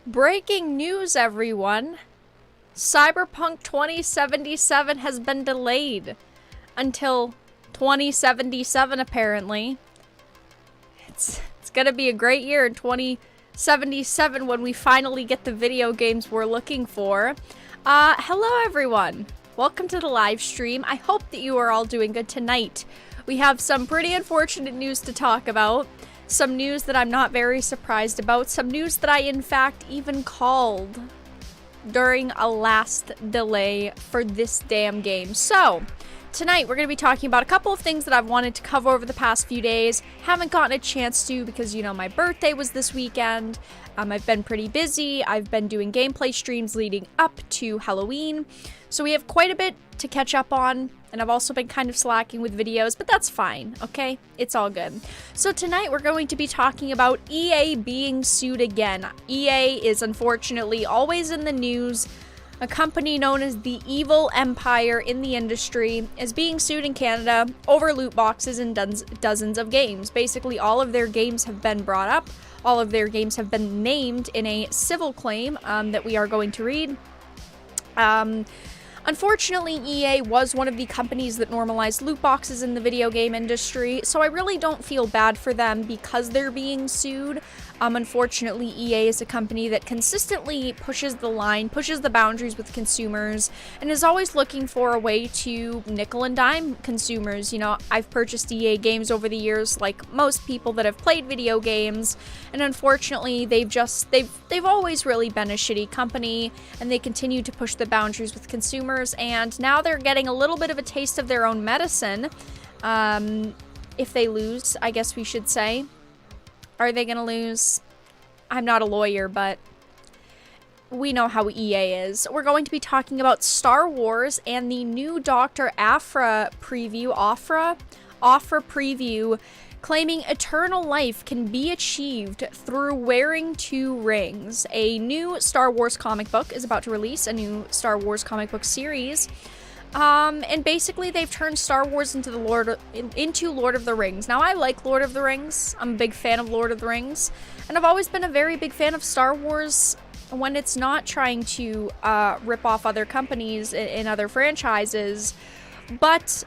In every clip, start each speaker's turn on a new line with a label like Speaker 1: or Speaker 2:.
Speaker 1: Breaking news, everyone. Cyberpunk 2077 has been delayed until 2077, apparently. It's gonna be a great year in 2077 when we finally get the video games we're looking for. Hello, everyone. Welcome to the live stream. I hope that you are all doing good tonight. We have some pretty unfortunate news to talk about. Some news that I'm not very surprised about. Some news that I, in fact, even called during a last delay for this damn game. So, tonight we're going to be talking about a couple of things that I've wanted to cover over the past few days. Haven't gotten a chance to because, you know, my birthday was this weekend. I've been pretty busy. I've been doing gameplay streams leading up to Halloween. So we have quite a bit to catch up on. And I've also been kind of slacking with videos, but that's fine, okay? It's all good. So tonight we're going to be talking about EA being sued again. EA is unfortunately always in the news. A company known as the Evil Empire in the industry is being sued in Canada over loot boxes in dozens of games. Basically, all of their games have been brought up. All of their games have been named in a civil claim that we are going to read. Unfortunately, EA was one of the companies that normalized loot boxes in the video game industry, so I really don't feel bad for them because they're being sued. Unfortunately, EA is a company that consistently pushes the line, pushes the boundaries with consumers, and is always looking for a way to nickel and dime consumers. You know, I've purchased EA games over the years, like most people that have played video games, and unfortunately, they've always really been a shitty company, and they continue to push the boundaries with consumers, and now they're getting a little bit of a taste of their own medicine. If they lose, I guess we should say. Are they gonna lose? I'm not a lawyer, but we know how EA is. We're going to be talking about Star Wars and the new Dr. Aphra preview, claiming eternal life can be achieved through wearing 2 rings. A new Star Wars comic book is about to release, a new Star Wars comic book series. And basically they've turned Star Wars into Lord of the Rings. Now, I like Lord of the Rings. I'm a big fan of Lord of the Rings. And I've always been a very big fan of Star Wars when it's not trying to rip off other companies in other franchises. But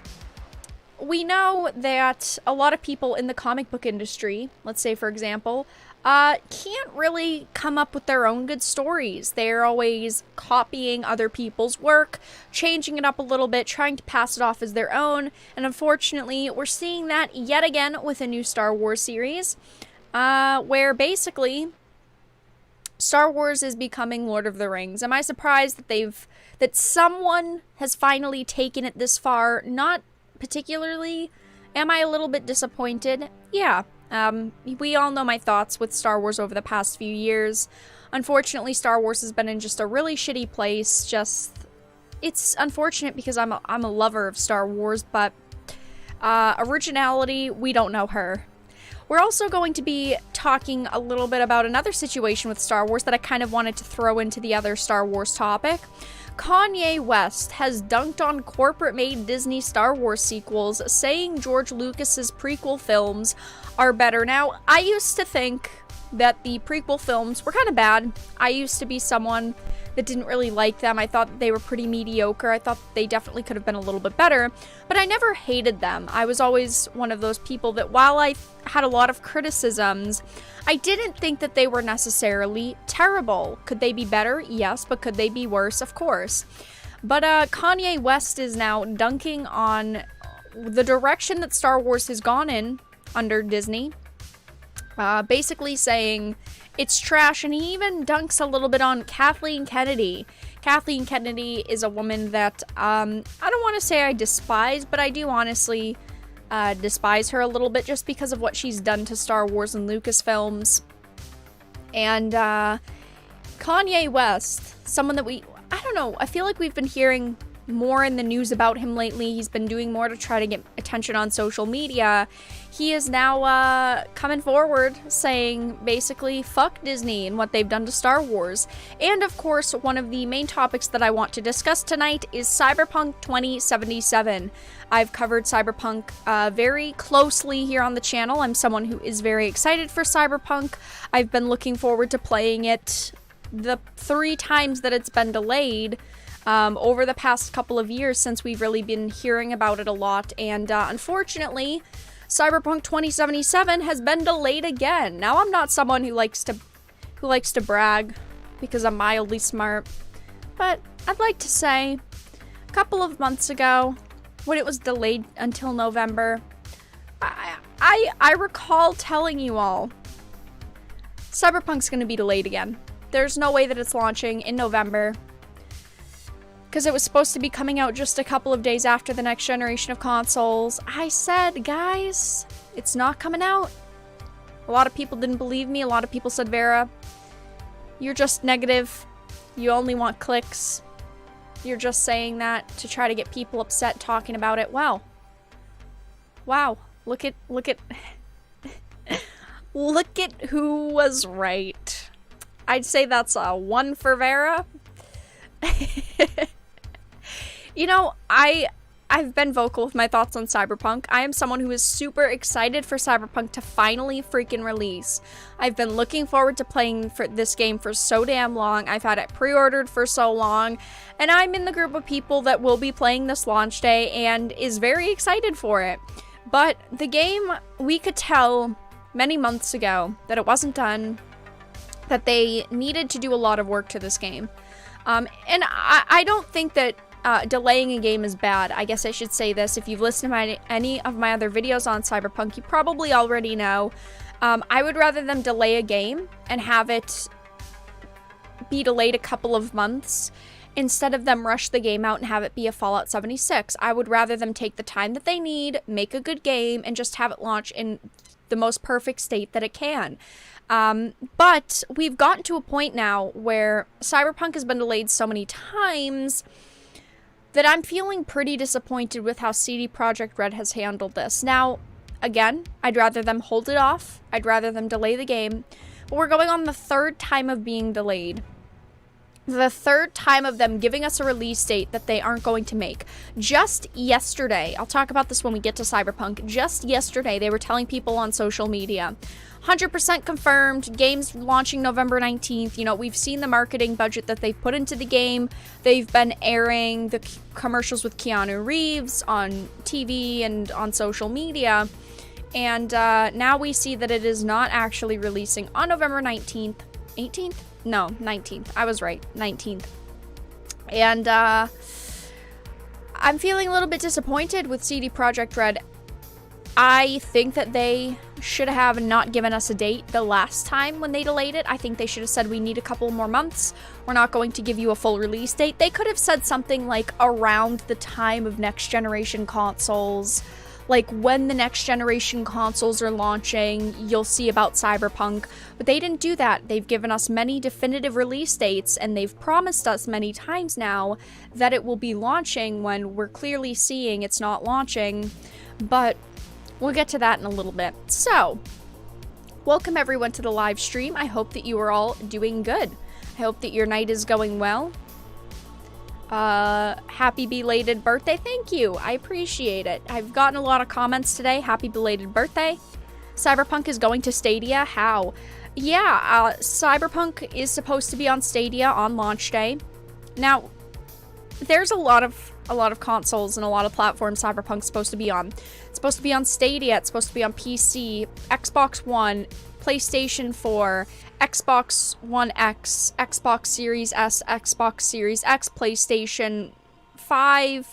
Speaker 1: we know that a lot of people in the comic book industry, let's say for example, can't really come up with their own good stories. They're always copying other people's work, changing it up a little bit, trying to pass it off as their own, and unfortunately, we're seeing that yet again with a new Star Wars series, where basically, Star Wars is becoming Lord of the Rings. Am I surprised that someone has finally taken it this far? Not particularly. Am I a little bit disappointed? Yeah. We all know my thoughts with Star Wars over the past few years. Unfortunately, Star Wars has been in just a really shitty place. It's unfortunate because I'm a lover of Star Wars, but originality, we don't know her. We're also going to be talking a little bit about another situation with Star Wars that I kind of wanted to throw into the other Star Wars topic. Kanye West has dunked on corporate-made Disney Star Wars sequels, saying George Lucas's prequel films are better. Now, I used to think that the prequel films were kind of bad. I used to be someone that didn't really like them. I thought they were pretty mediocre. I thought they definitely could have been a little bit better, but I never hated them. I was always one of those people that while I had a lot of criticisms, I didn't think that they were necessarily terrible. Could they be better? Yes, but could they be worse? Of course. But Kanye West is now dunking on the direction that Star Wars has gone in under Disney. Basically saying it's trash, and he even dunks a little bit on Kathleen Kennedy. Kathleen Kennedy is a woman that I don't want to say I despise, but I do honestly despise her a little bit just because of what she's done to Star Wars and Lucasfilms. And Kanye West, someone that I don't know, I feel like we've been hearing more in the news about him lately. He's been doing more to try to get attention on social media. He is now coming forward saying basically fuck Disney and what they've done to Star Wars. And of course, one of the main topics that I want to discuss tonight is Cyberpunk 2077. I've covered Cyberpunk very closely here on the channel. I'm someone who is very excited for Cyberpunk. I've been looking forward to playing it the 3 times that it's been delayed over the past couple of years since we've really been hearing about it a lot. And unfortunately, Cyberpunk 2077 has been delayed again. Now, I'm not someone who likes to brag because I'm mildly smart, but I'd like to say a couple of months ago, when it was delayed until November, I recall telling you all, Cyberpunk's going to be delayed again. There's no way that it's launching in November, because it was supposed to be coming out just a couple of days after the next generation of consoles. I said, guys, it's not coming out. A lot of people didn't believe me. A lot of people said, Vara, you're just negative. You only want clicks. You're just saying that to try to get people upset talking about it. Wow. Wow. Look at look at who was right. I'd say that's a 1 for Vara. You know, I've been vocal with my thoughts on Cyberpunk. I am someone who is super excited for Cyberpunk to finally freaking release. I've been looking forward to playing for this game for so damn long. I've had it pre-ordered for so long, and I'm in the group of people that will be playing this launch day and is very excited for it. But the game, we could tell many months ago that it wasn't done, that they needed to do a lot of work to this game. And I don't think that delaying a game is bad. I guess I should say this. If you've listened to any of my other videos on Cyberpunk, you probably already know. I would rather them delay a game and have it be delayed a couple of months instead of them rush the game out and have it be a Fallout 76. I would rather them take the time that they need, make a good game, and just have it launch in the most perfect state that it can. But we've gotten to a point now where Cyberpunk has been delayed so many times that I'm feeling pretty disappointed with how CD Projekt Red has handled this. Now, again, I'd rather them hold it off. I'd rather them delay the game. But we're going on the 3rd time of being delayed. The 3rd time of them giving us a release date that they aren't going to make. Just yesterday, I'll talk about this when we get to Cyberpunk. Just yesterday, they were telling people on social media, 100% confirmed, game's launching November 19th. You know, we've seen the marketing budget that they've put into the game. They've been airing the commercials with Keanu Reeves on TV and on social media. And now we see that it is not actually releasing on November 19th. 18th? No, 19th. I was right. 19th. And I'm feeling a little bit disappointed with CD Projekt Red. I think that they should have not given us a date the last time when they delayed it. I think they should have said, we need a couple more months. We're not going to give you a full release date. They could have said something like around the time of next generation consoles. Like, when the next generation consoles are launching, you'll see about Cyberpunk. But they didn't do that. They've given us many definitive release dates, and they've promised us many times now that it will be launching when we're clearly seeing it's not launching. But we'll get to that in a little bit. So, welcome everyone to the live stream. I hope that you are all doing good. I hope that your night is going well. Happy belated birthday. Thank you. I appreciate it. I've gotten a lot of comments today. Happy belated birthday. Cyberpunk is going to Stadia. How? Yeah, Cyberpunk is supposed to be on Stadia on launch day. Now, there's a lot of consoles and a lot of platforms Cyberpunk's supposed to be on. It's supposed to be on Stadia. It's supposed to be on PC, Xbox One, PlayStation 4, Xbox One X, Xbox Series S, Xbox Series X, PlayStation 5,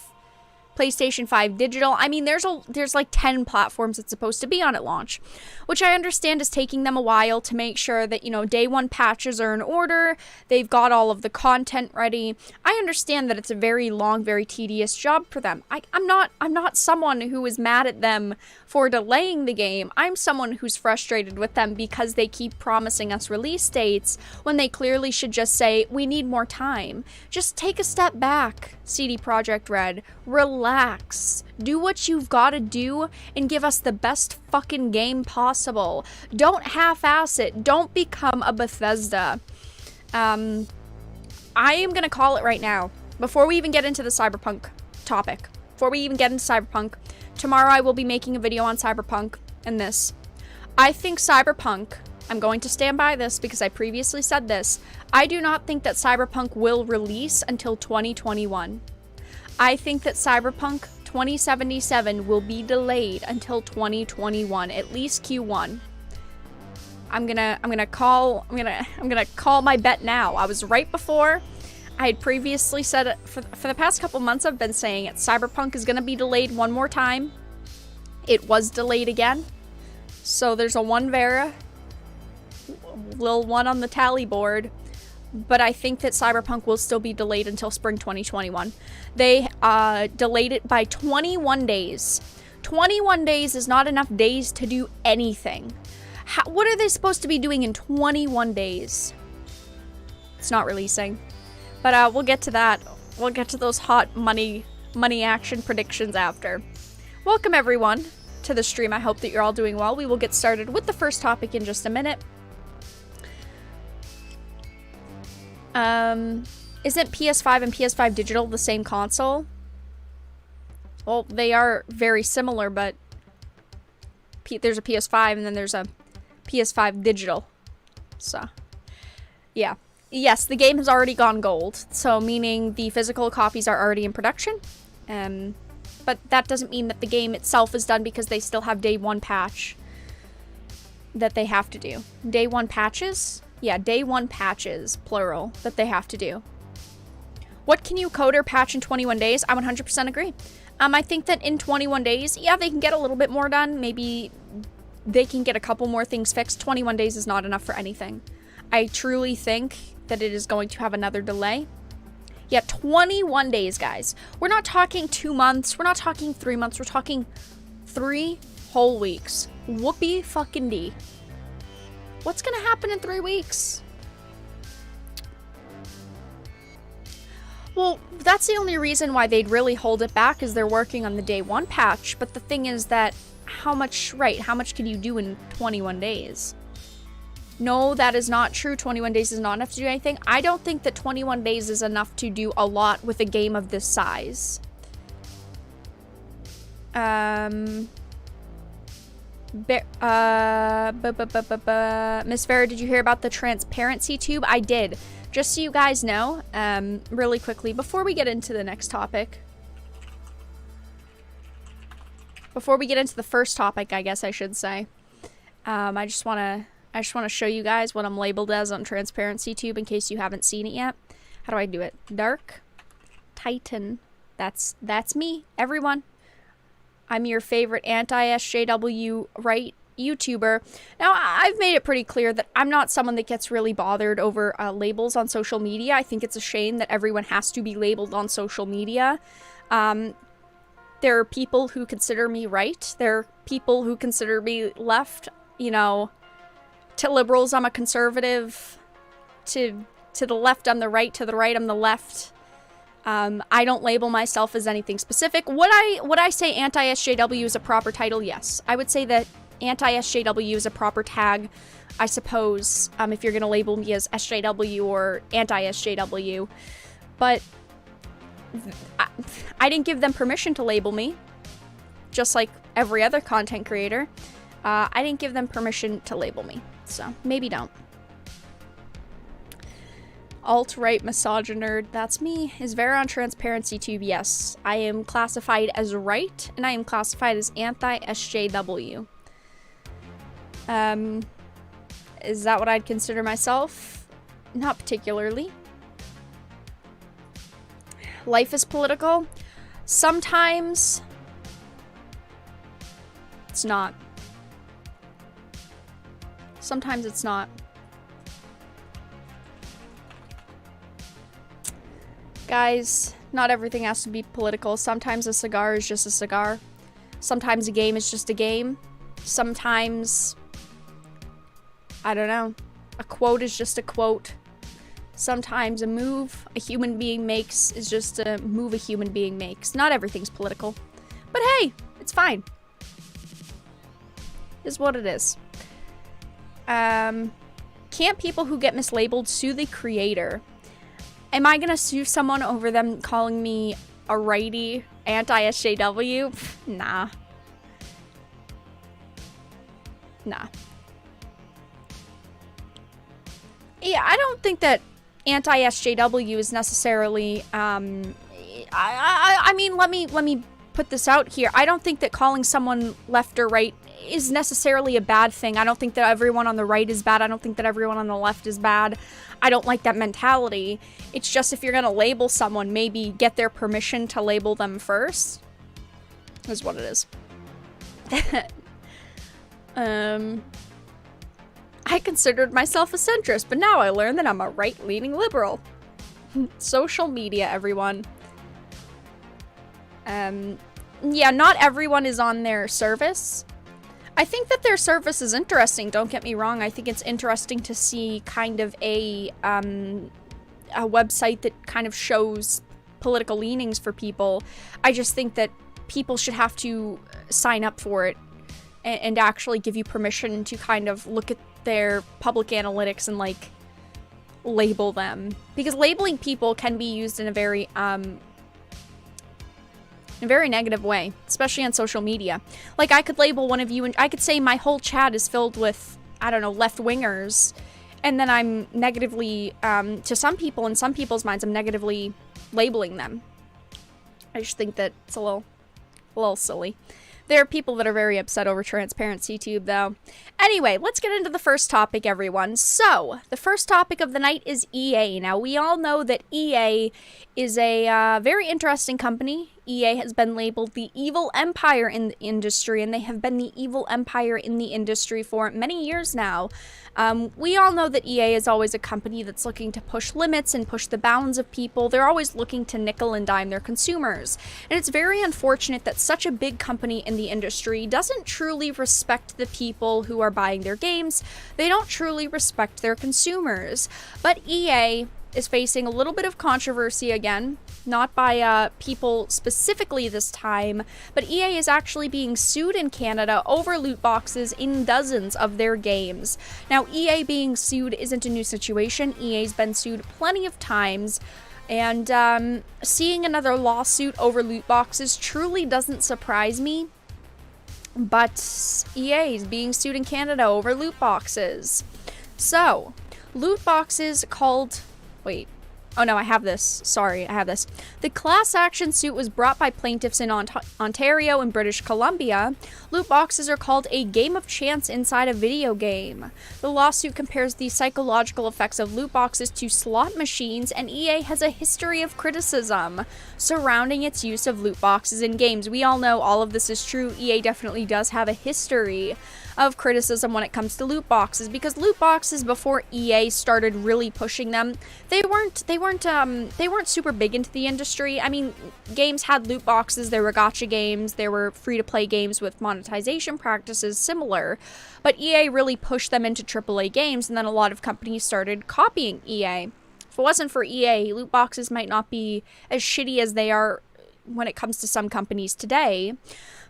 Speaker 1: PlayStation 5 digital. I mean, there's like 10 platforms it's supposed to be on at launch, which I understand is taking them a while to make sure that, you know, day one patches are in order. They've got all of the content ready. I understand that it's a very long, very tedious job for them. I'm not someone who is mad at them for delaying the game. I'm someone who's frustrated with them because they keep promising us release dates when they clearly should just say, we need more time. Just take a step back, CD Projekt Red. Relax. Do what you've got to do and give us the best fucking game possible. Don't half-ass it. Don't become a Bethesda. I am going to call it right now. Before we even get into the Cyberpunk topic. Before we even get into Cyberpunk. Tomorrow I will be making a video on Cyberpunk and this. I think Cyberpunk, I'm going to stand by this because I previously said this. I do not think that Cyberpunk will release until 2021. I think that Cyberpunk 2077 will be delayed until 2021, at least Q1. I'm gonna call my bet now. I was right before. I had previously said for the past couple months I've been saying it. Cyberpunk is gonna be delayed one more time. It was delayed again. So there's a 1 Vera, little 1 on the tally board. But I think that Cyberpunk will still be delayed until spring 2021. They delayed it by 21 days. 21 days is not enough days to do anything. What are they supposed to be doing in 21 days? It's not releasing. But we'll get to that. We'll get to those hot money action predictions after. Welcome everyone to the stream. I hope that you're all doing well. We will get started with the first topic in just a minute. Isn't PS5 and PS5 Digital the same console? Well, they are very similar, but there's a PS5 and then there's a PS5 Digital. So, yeah. Yes, the game has already gone gold, so meaning the physical copies are already in production. But that doesn't mean that the game itself is done because they still have day 1 patch that they have to do. Day 1 patches? Yeah, day 1 patches, plural, that they have to do. What can you code or patch in 21 days? I 100% agree. I think that in 21 days, yeah, they can get a little bit more done. Maybe they can get a couple more things fixed. 21 days is not enough for anything. I truly think that it is going to have another delay. Yeah, 21 days, guys. We're not talking 2 months. We're not talking 3 months. We're talking 3 whole weeks. Whoopee fucking D. What's gonna happen in 3 weeks? Well, that's the only reason why they'd really hold it back is they're working on the day 1 patch. But the thing is that how much can you do in 21 days? No, that is not true. 21 days is not enough to do anything. I don't think that 21 days is enough to do a lot with a game of this size. Miss Vera, did you hear about the transparency tube? I did. Just so you guys know, really quickly, before we get into the next topic. Before we get into the first topic, I guess I should say. I just want to show you guys what I'm labeled as on transparency tube in case you haven't seen it yet. How do I do it? Dark Titan. That's me, everyone. I'm your favorite anti-SJW right YouTuber. Now, I've made it pretty clear that I'm not someone that gets really bothered over labels on social media. I think it's a shame that everyone has to be labeled on social media. There are people who consider me right. There are people who consider me left. You know, to liberals, I'm a conservative. To the left, I'm the right. To the right, I'm the left. I don't label myself as anything specific. Would I say anti-SJW is a proper title? Yes. I would say that anti-SJW is a proper tag, I suppose, if you're going to label me as SJW or anti-SJW. But I didn't give them permission to label me, just like every other content creator. I didn't give them permission to label me, so maybe don't. Alt-right misogynerd, that's me. Is Vera on transparency tube? Yes. I am classified as right, and I am classified as anti-SJW. Is that what I'd consider myself? Not particularly. Life is political. Sometimes it's not. Sometimes it's not. Guys, not everything has to be political. Sometimes a cigar is just a cigar. Sometimes a game is just a game. Sometimes, I don't know, a quote is just a quote. Sometimes a move a human being makes is just a move a human being makes. Not everything's political. But hey, it's fine. Is what it is. Can't people who get mislabeled sue the creator? Am I gonna sue someone over them calling me a righty anti-SJW? Nah. Nah. Yeah, I don't think that anti-SJW is necessarily, I mean, let me put this out here. I don't think that calling someone left or right is necessarily a bad thing. I don't think that everyone on the right is bad. I don't think that everyone on the left is bad. I don't like that mentality. It's just if you're going to label someone, maybe get their permission to label them first. Is what it is. I considered myself a centrist, but now I learned that I'm a right-leaning liberal. Social media, everyone. Yeah, not everyone is on their service. I think that their service is interesting, don't get me wrong. I think it's interesting to see kind of a website that kind of shows political leanings for people. I just think that people should have to sign up for it and actually give you permission to kind of look at their public analytics and, like, label them. Because labeling people can be used in a very negative way, especially on social media. Like, I could label one of you and I could say my whole chat is filled with, I don't know, left-wingers, and then I'm negatively, to some people, in some people's minds, I'm negatively labeling them. I just think that it's a little silly. There are people that are very upset over transparency tube, though. Anyway, let's get into the first topic, everyone. So, the first topic of the night is EA. Now, we all know that EA is a very interesting company. EA has been labeled the evil empire in the industry, and they have been the evil empire in the industry for many years now. We all know that EA is always a company that's looking to push limits and push the bounds of people. They're always looking to nickel and dime their consumers. And it's very unfortunate that such a big company in the industry doesn't truly respect the people who are buying their games. They don't truly respect their consumers. But EA is facing a little bit of controversy again, not by people specifically this time, but EA is actually being sued in Canada over loot boxes in dozens of their games. Now, EA being sued isn't a new situation. EA's been sued plenty of times, and seeing another lawsuit over loot boxes truly doesn't surprise me. But EA is being sued in Canada over loot boxes. So, loot boxes called... Wait. Oh no, I have this. Sorry, I have this. The class action suit was brought by plaintiffs in Ontario and British Columbia. Loot boxes are called a game of chance inside a video game. The lawsuit compares the psychological effects of loot boxes to slot machines, and EA has a history of criticism surrounding its use of loot boxes in games. We all know all of this is true. EA definitely does have a history of criticism when it comes to loot boxes, because loot boxes, before EA started really pushing them, they weren't super big into the industry. I mean, games had loot boxes, there were gacha games, there were free-to-play games with monetization practices similar, but EA really pushed them into AAA games, and then a lot of companies started copying EA. If it wasn't for EA, loot boxes might not be as shitty as they are when it comes to some companies today.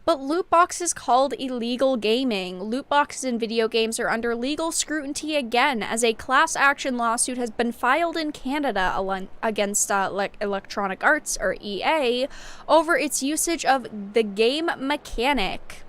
Speaker 1: But loot boxes called illegal gaming. Loot boxes in video games are under legal scrutiny again, as a class action lawsuit has been filed in Canada against Electronic Arts, or EA, over its usage of the game mechanic.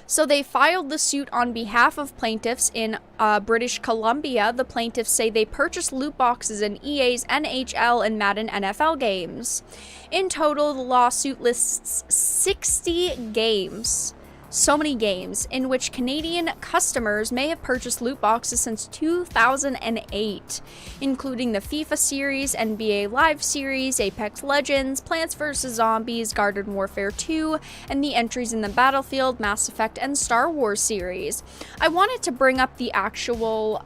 Speaker 1: So they filed the suit on behalf of plaintiffs in British Columbia. The plaintiffs say they purchased loot boxes in EA's NHL and Madden NFL games. In total, the lawsuit lists 60 games. So many games in which Canadian customers may have purchased loot boxes since 2008, including the FIFA series, NBA Live series, Apex Legends, Plants vs. Zombies, Garden Warfare 2, and the entries in the Battlefield, Mass Effect, and Star Wars series. I wanted to bring up the actual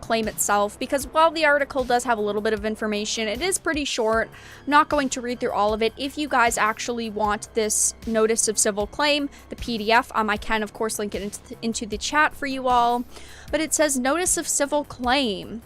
Speaker 1: claim itself, because while the article does have a little bit of information, it is pretty short. I'm not going to read through all of it. If you guys actually want this notice of civil claim, the PDF, I can of course link it into the chat for you all, but it says notice of civil claim.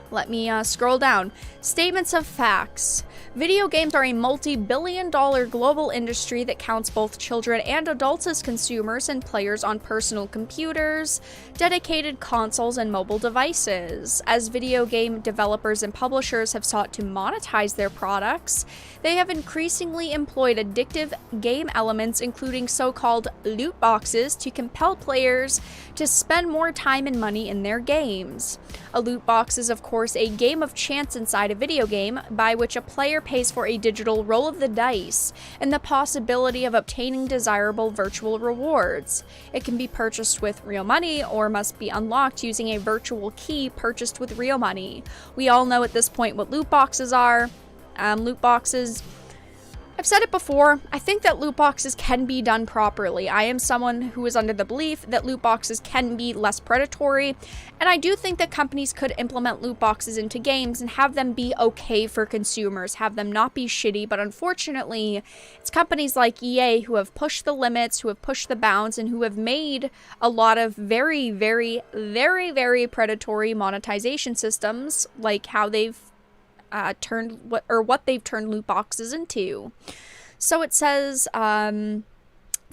Speaker 1: Let me scroll down. Statements of facts. Video games are a multi-billion-dollar global industry that counts both children and adults as consumers and players on personal computers, dedicated consoles, and mobile devices. As video game developers and publishers have sought to monetize their products, they have increasingly employed addictive game elements, including so-called loot boxes, to compel players to spend more time and money in their games. A loot box is, of course, a game of chance inside a video game by which a player pays for a digital roll of the dice and the possibility of obtaining desirable virtual rewards. It can be purchased with real money or must be unlocked using a virtual key purchased with real money. We all know at this point what loot boxes are. Loot boxes, I've said it before, I think that loot boxes can be done properly. I am someone who is under the belief that loot boxes can be less predatory, and I do think that companies could implement loot boxes into games and have them be okay for consumers, have them not be shitty, but unfortunately, it's companies like EA who have pushed the limits, who have pushed the bounds, and who have made a lot of very, very, very, very predatory monetization systems, like how they've what they've turned loot boxes into. So it says,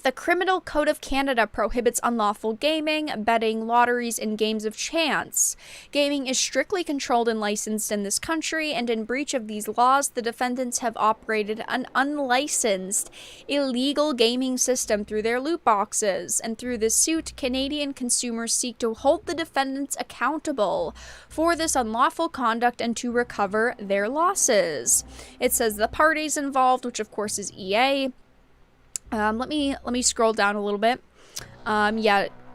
Speaker 1: the Criminal Code of Canada prohibits unlawful gaming, betting, lotteries, and games of chance. Gaming is strictly controlled and licensed in this country, and in breach of these laws, the defendants have operated an unlicensed, illegal gaming system through their loot boxes. And through this suit, Canadian consumers seek to hold the defendants accountable for this unlawful conduct and to recover their losses. It says the parties involved, which of course is EA. Let me scroll down a little bit.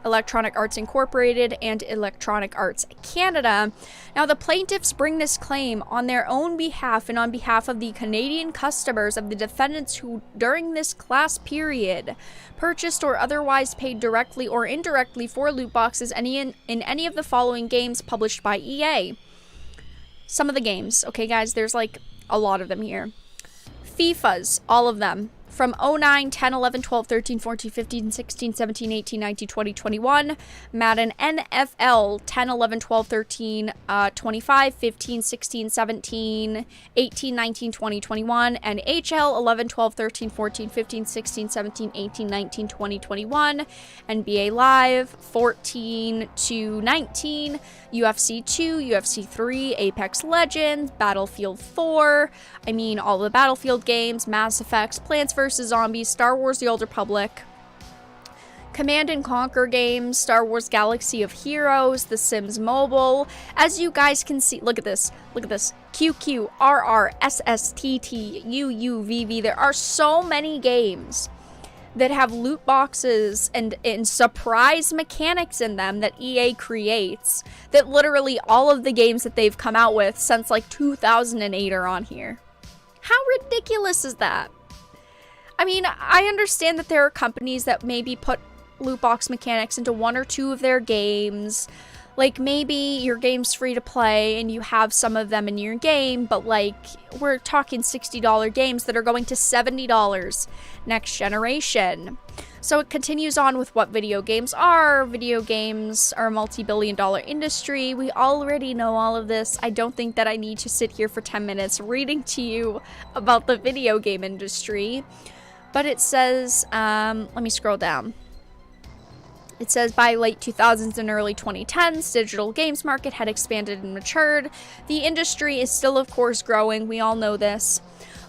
Speaker 1: Electronic Arts Incorporated and Electronic Arts Canada. Now, the plaintiffs bring this claim on their own behalf and on behalf of the Canadian customers of the defendants who, during this class period, purchased or otherwise paid directly or indirectly for loot boxes in any of the following games published by EA. Some of the games, okay, guys, there's like a lot of them here. FIFAs, all of them. From 09, 10, 11, 12, 13, 14, 15, 16, 17, 18, 19, 20, 21. Madden NFL 10, 11, 12, 13, 25, 15, 16, 17, 18, 19, 20, 21. NHL 11, 12, 13, 14, 15, 16, 17, 18, 19, 20, 21. NBA Live 14 to 19. UFC 2, UFC 3, Apex Legends, Battlefield 4. I mean, all the Battlefield games, Mass Effect, Plants vs. Zombies, Star Wars The Old Republic, Command and Conquer games, Star Wars Galaxy of Heroes, The Sims Mobile. As you guys can see, look at this, QQ, RR, SSTT, UUVV. There are so many games that have loot boxes and surprise mechanics in them that EA creates, that literally all of the games that they've come out with since like 2008 are on here. How ridiculous is that? I mean, I understand that there are companies that maybe put loot box mechanics into one or two of their games. Like, maybe your game's free to play and you have some of them in your game, but like, we're talking $60 games that are going to $70 next generation. So it continues on with what video games are. Video games are a multi-billion-dollar industry. We already know all of this. I don't think that I need to sit here for 10 minutes reading to you about the video game industry. But it says, let me scroll down. It says, by late 2000s and early 2010s, digital games market had expanded and matured. The industry is still, of course, growing. We all know this.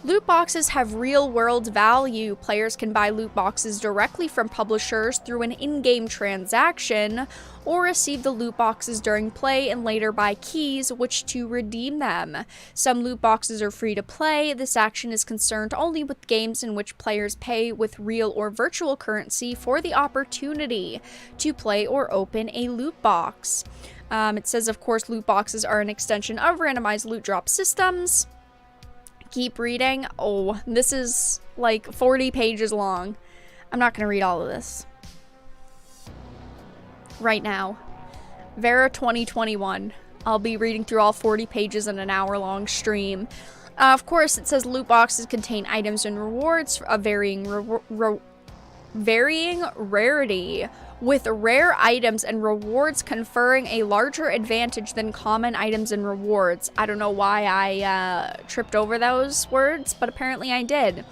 Speaker 1: Loot boxes have real-world value. Players can buy loot boxes directly from publishers through an in-game transaction, or receive the loot boxes during play and later buy keys which to redeem them. Some loot boxes are free to play. This action is concerned only with games in which players pay with real or virtual currency for the opportunity to play or open a loot box. It says, of course, loot boxes are an extension of randomized loot drop systems. Keep reading. Oh, this is like 40 pages long. I'm not going to read all of this right now. Vara 2021. I'll be reading through all 40 pages in an hour-long stream. Of course, it says loot boxes contain items and rewards of varying rarity with rare items and rewards conferring a larger advantage than common items and rewards. I don't know why I tripped over those words, but apparently I did.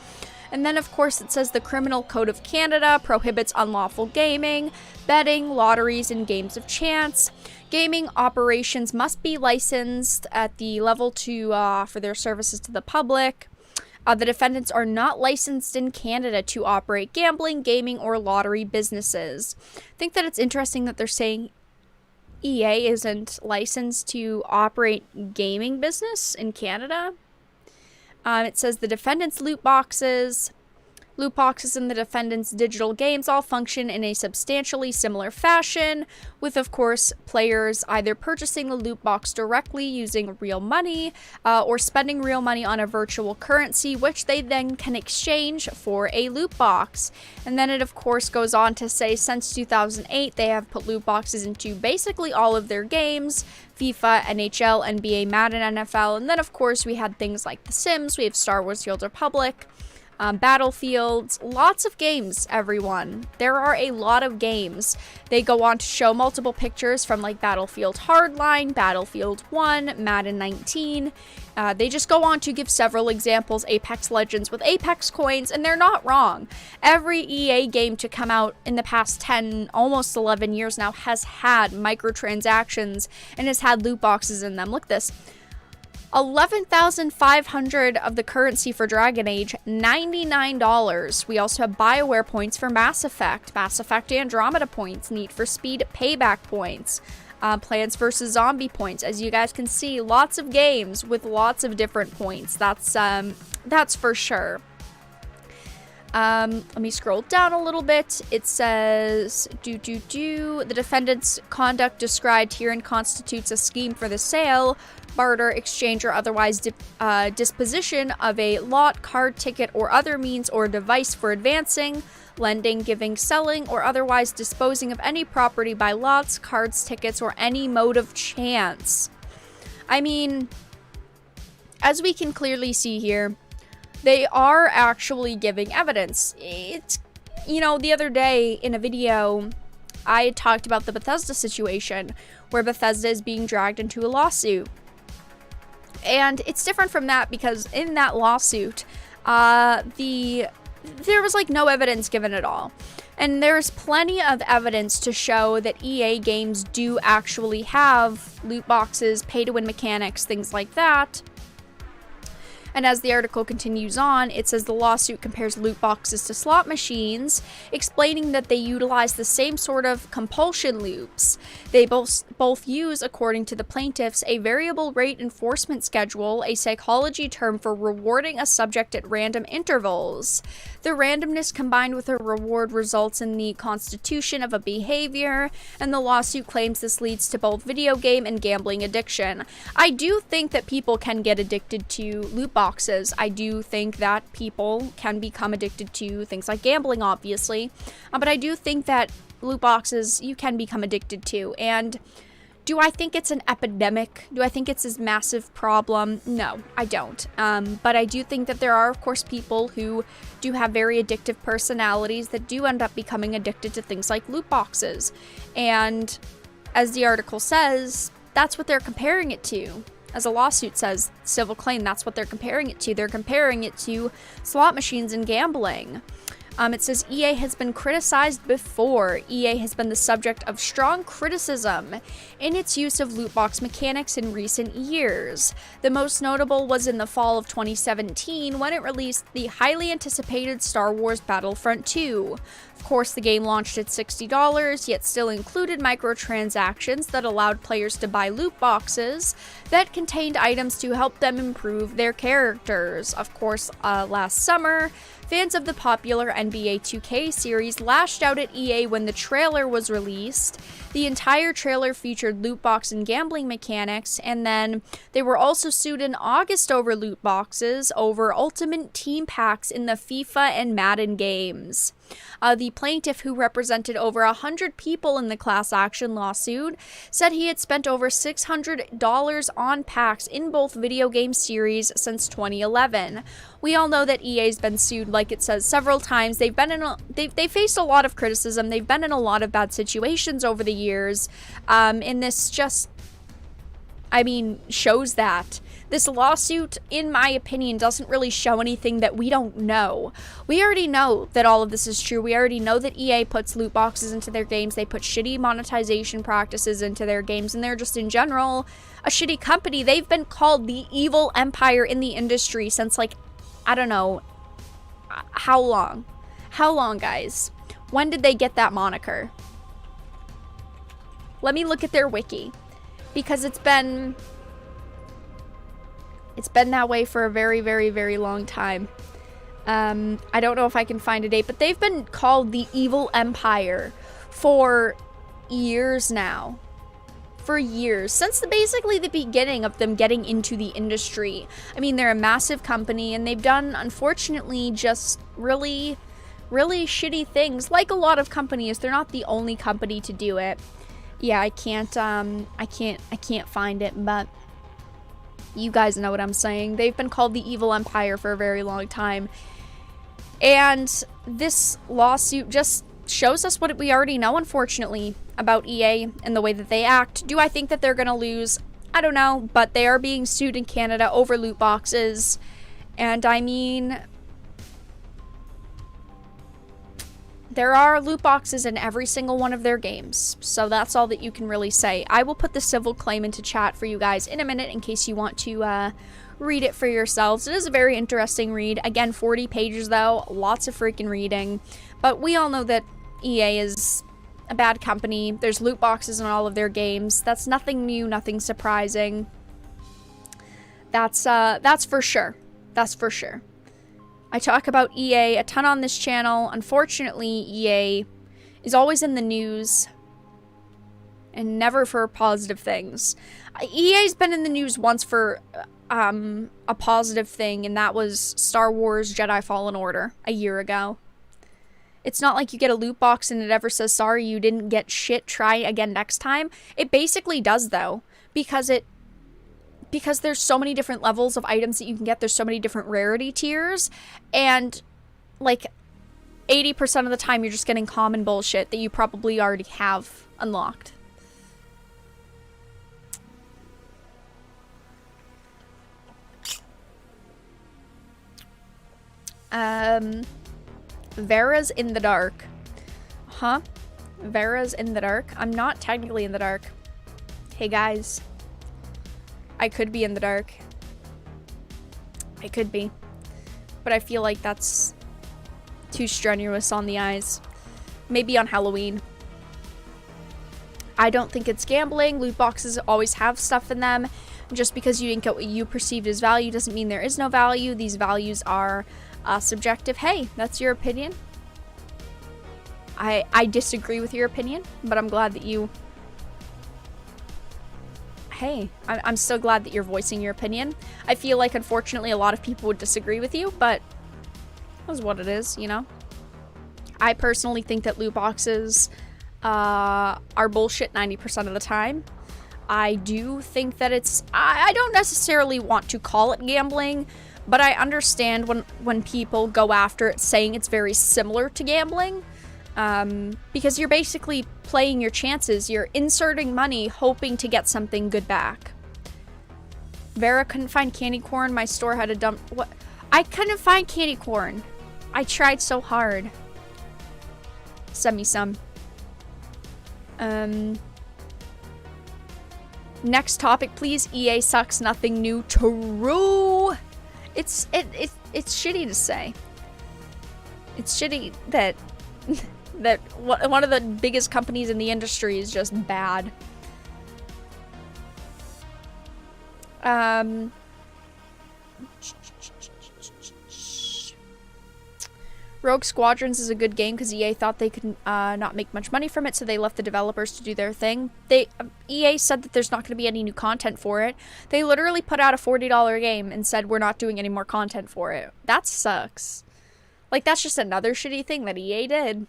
Speaker 1: And then, of course, it says the Criminal Code of Canada prohibits unlawful gaming, betting, lotteries, and games of chance. Gaming operations must be licensed at the level to offer their services to the public. The defendants are not licensed in Canada to operate gambling, gaming, or lottery businesses. I think that it's interesting that they're saying EA isn't licensed to operate gaming business in Canada. It says the defendants' loot boxes in the defendants' digital games all function in a substantially similar fashion, with, of course, players either purchasing the loot box directly using real money or spending real money on a virtual currency, which they then can exchange for a loot box. And then it, of course, goes on to say since 2008, they have put loot boxes into basically all of their games. FIFA, NHL, NBA, Madden, NFL, and then, of course, we had things like The Sims, we have Star Wars: The Old Republic, Battlefields, lots of games, everyone. There are a lot of games. They go on to show multiple pictures from like Battlefield Hardline, Battlefield 1, Madden 19. They just go on to give several examples, Apex Legends with Apex coins, and they're not wrong. Every EA game to come out in the past 10, almost 11 years now has had microtransactions and has had loot boxes in them. Look at this. 11,500 of the currency for Dragon Age, $99. We also have BioWare points for Mass Effect Andromeda points, Need for Speed Payback points, Plants vs. Zombie points. As you guys can see, lots of games with lots of different points. That's for sure. Let me scroll down a little bit. It says, the defendant's conduct described herein constitutes a scheme for the sale, barter, exchange, or otherwise disposition of a lot, card, ticket, or other means or device for advancing, lending, giving, selling, or otherwise disposing of any property by lots, cards, tickets, or any mode of chance. I mean, as we can clearly see here, they are actually giving evidence. It's, the other day in a video, I talked about the Bethesda situation, where Bethesda is being dragged into a lawsuit. And it's different from that because in that lawsuit, there was like no evidence given at all. And there's plenty of evidence to show that EA games do actually have loot boxes, pay-to-win mechanics, things like that. And as the article continues on, it says the lawsuit compares loot boxes to slot machines, explaining that they utilize the same sort of compulsion loops. They both use, according to the plaintiffs, a variable rate enforcement schedule, a psychology term for rewarding a subject at random intervals. The randomness combined with a reward results in the constitution of a behavior, and the lawsuit claims this leads to both video game and gambling addiction. I do think that people can get addicted to loot boxes. I do think that people can become addicted to things like gambling, obviously. But I do think that loot boxes you can become addicted to. And do I think it's an epidemic? Do I think it's a massive problem? No, I don't. But I do think that there are, of course, people who do have very addictive personalities that do end up becoming addicted to things like loot boxes. And as the article says, that's what they're comparing it to. As a lawsuit says, civil claim, that's what they're comparing it to. They're comparing it to slot machines and gambling. It says EA has been criticized before. EA has been the subject of strong criticism in its use of loot box mechanics in recent years. The most notable was in the fall of 2017 when it released the highly anticipated Star Wars Battlefront 2. Of course, the game launched at $60, yet still included microtransactions that allowed players to buy loot boxes that contained items to help them improve their characters. Of course, last summer, fans of the popular NBA 2K series lashed out at EA when the trailer was released. The entire trailer featured loot box and gambling mechanics, and then they were also sued in August over loot boxes over Ultimate Team packs in the FIFA and Madden games. The plaintiff, who represented over 100 people in the class action lawsuit, said he had spent over $600 on packs in both video game series since 2011. We all know that EA's been sued, like it says, several times. They've faced a lot of criticism. They've been in a lot of bad situations over the years. And this just, shows that. This lawsuit, in my opinion, doesn't really show anything that we don't know. We already know that all of this is true. We already know that EA puts loot boxes into their games. They put shitty monetization practices into their games, and they're just, in general, a shitty company. They've been called the evil empire in the industry since, I don't know, how long? How long, guys? When did they get that moniker? Let me look at their wiki, because it's been that way for a very, very, very long time. I don't know if I can find a date, but they've been called the evil empire for years now. For years. Since basically the beginning of them getting into the industry. They're a massive company, and they've done, unfortunately, just really, really shitty things. Like a lot of companies, they're not the only company to do it. Yeah, I can't find it, but you guys know what I'm saying. They've been called the evil empire for a very long time. And this lawsuit just shows us what we already know, unfortunately, about EA and the way that they act. Do I think that they're going to lose? I don't know, but they are being sued in Canada over loot boxes. And there are loot boxes in every single one of their games, so that's all that you can really say. I will put the civil claim into chat for you guys in a minute in case you want to read it for yourselves. It is a very interesting read. Again, 40 pages though, lots of freaking reading. But we all know that EA is a bad company. There's loot boxes in all of their games. That's nothing new, nothing surprising. That's for sure. That's for sure. I talk about EA a ton on this channel. Unfortunately, EA is always in the news and never for positive things. EA's been in the news once for a positive thing, and that was Star Wars Jedi Fallen Order a year ago. It's not like you get a loot box and it ever says, sorry, you didn't get shit, try again next time. It basically does, though, because there's so many different levels of items that you can get. There's so many different rarity tiers, and 80% of the time you're just getting common bullshit that you probably already have unlocked. Vera's in the dark. Huh? Vera's in the dark? I'm not technically in the dark. Hey guys. I could be in the dark. I could be. But I feel like that's too strenuous on the eyes. Maybe on Halloween. I don't think it's gambling. Loot boxes always have stuff in them. Just because you didn't get what you perceived as value doesn't mean there is no value. These values are subjective. Hey, that's your opinion. I disagree with your opinion, but I'm glad that you... Hey, I'm so glad that you're voicing your opinion. I feel like, unfortunately, a lot of people would disagree with you, but that's what it is, you know? I personally think that loot boxes are bullshit 90% of the time. I do think that it's... I don't necessarily want to call it gambling, but I understand when people go after it saying it's very similar to gambling. Because you're basically playing your chances. You're inserting money, hoping to get something good back. Vera couldn't find candy corn. My store had a dump... What? I couldn't find candy corn. I tried so hard. Send me some. Next topic, please. EA sucks. Nothing new. True. It's shitty to say. It's shitty that that one of the biggest companies in the industry is just bad. Rogue Squadrons is a good game because EA thought they could not make much money from it, so they left the developers to do their thing. EA said that there's not going to be any new content for it. They literally put out a $40 game and said we're not doing any more content for it. That sucks. Like, that's just another shitty thing that EA did.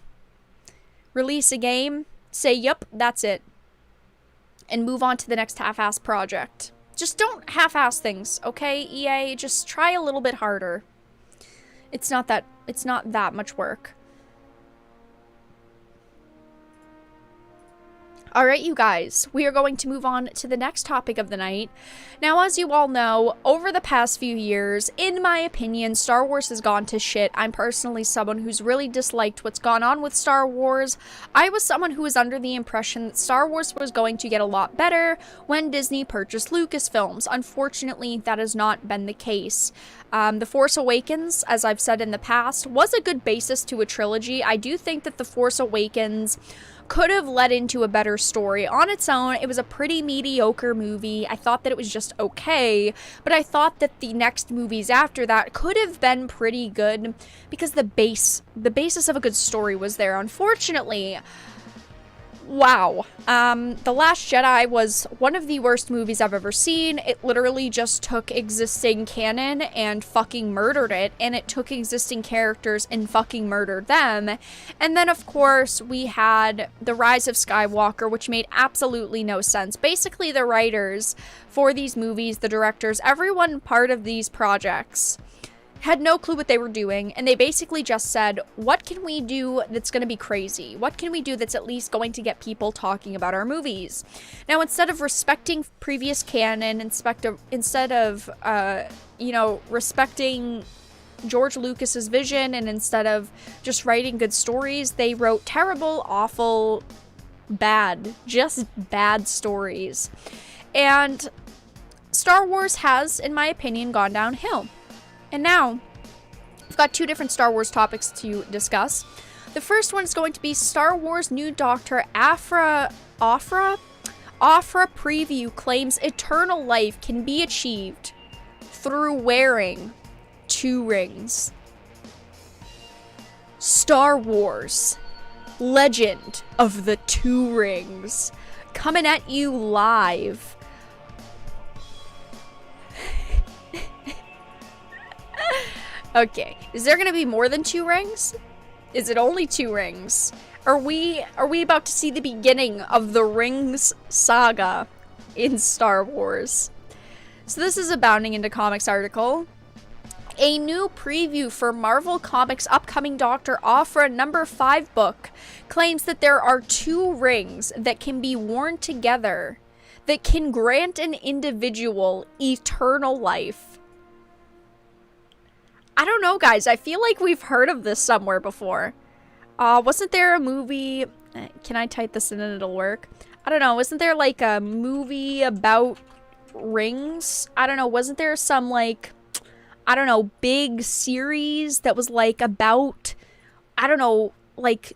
Speaker 1: Release a game, say, yup, that's it, and move on to the next half-ass project. Just don't half-ass things, okay, EA? Just try a little bit harder. It's not that much work. Alright, you guys, we are going to move on to the next topic of the night. Now, as you all know, over the past few years, in my opinion, Star Wars has gone to shit. I'm personally someone who's really disliked what's gone on with Star Wars. I was someone who was under the impression that Star Wars was going to get a lot better when Disney purchased Lucasfilms. Unfortunately, that has not been the case. The Force Awakens, as I've said in the past, was a good basis to a trilogy. I do think that The Force Awakens could have led into a better story. On its own, it was a pretty mediocre movie. I thought that it was just okay, but I thought that the next movies after that could have been pretty good because the basis of a good story was there. Unfortunately, wow. The Last Jedi was one of the worst movies I've ever seen. It literally just took existing canon and fucking murdered it, and it took existing characters and fucking murdered them. And then, of course, we had The Rise of Skywalker, which made absolutely no sense. Basically, the writers for these movies, the directors, everyone part of these projects had no clue what they were doing, and they basically just said, what can we do that's going to be crazy? What can we do that's at least going to get people talking about our movies? Now, instead of respecting previous canon, instead of respecting George Lucas's vision, and instead of just writing good stories, they wrote terrible, awful, just bad stories. And Star Wars has, in my opinion, gone downhill. And now, we've got two different Star Wars topics to discuss. The first one is going to be Star Wars new Doctor Aphra preview claims eternal life can be achieved through wearing 2 rings. Star Wars, Legend of the 2 Rings, coming at you live. Okay, is there gonna be more than 2 rings? Is it only 2 rings? Are we about to see the beginning of the Rings saga in Star Wars? So this is a Bounding Into Comics article. A new preview for Marvel Comics' upcoming Dr. Aphra number 5 book claims that there are 2 rings that can be worn together that can grant an individual eternal life. I don't know, guys. I feel like we've heard of this somewhere before. Wasn't there a movie... Can I type this in and it'll work? I don't know. Wasn't there, like, a movie about rings? I don't know. Wasn't there some, like... I don't know, big series that was, like, about... I don't know, like...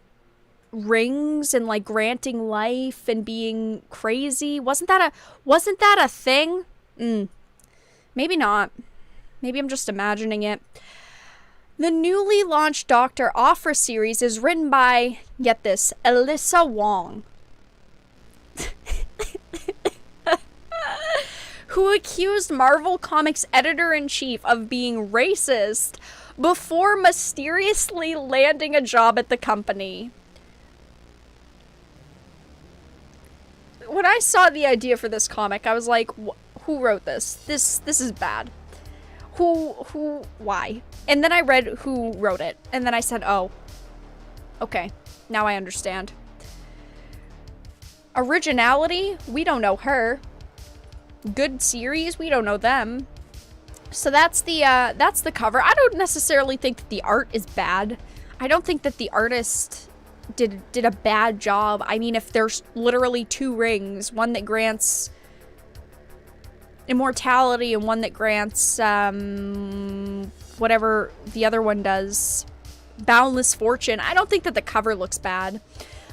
Speaker 1: rings and, like, granting life and being crazy? Wasn't that a thing? Maybe not. Maybe I'm just imagining it. The newly launched Dr. Aphra series is written by, get this, Alyssa Wong, who accused Marvel Comics editor-in-chief of being racist before mysteriously landing a job at the company. When I saw the idea for this comic, I was like, who wrote this? This is bad. Why? And then I read who wrote it, and then I said, oh, okay, now I understand. Originality? We don't know her. Good series? We don't know them. So that's the cover. I don't necessarily think that the art is bad. I don't think that the artist did a bad job. I mean, if there's literally 2 rings, one that grants immortality and one that grants whatever the other one does, boundless fortune. I don't think that the cover looks bad.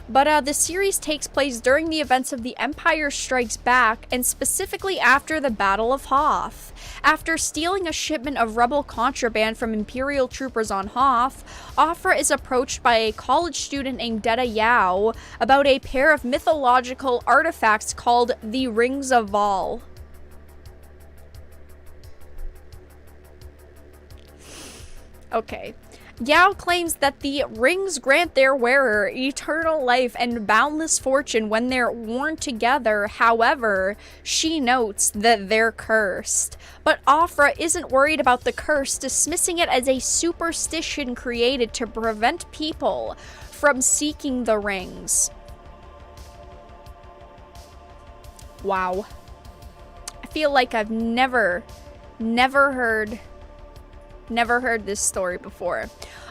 Speaker 1: But the series takes place during the events of The Empire Strikes Back, and specifically after the Battle of Hoth. After stealing a shipment of rebel contraband from Imperial troopers on Hoth, Aphra is approached by a college student named Detta Yao about a pair of mythological artifacts called the Rings of Val. Okay. Yao claims that the rings grant their wearer eternal life and boundless fortune when they're worn together. However, she notes that they're cursed. But Afra isn't worried about the curse, dismissing it as a superstition created to prevent people from seeking the rings. Wow. I feel like I've never heard this story before.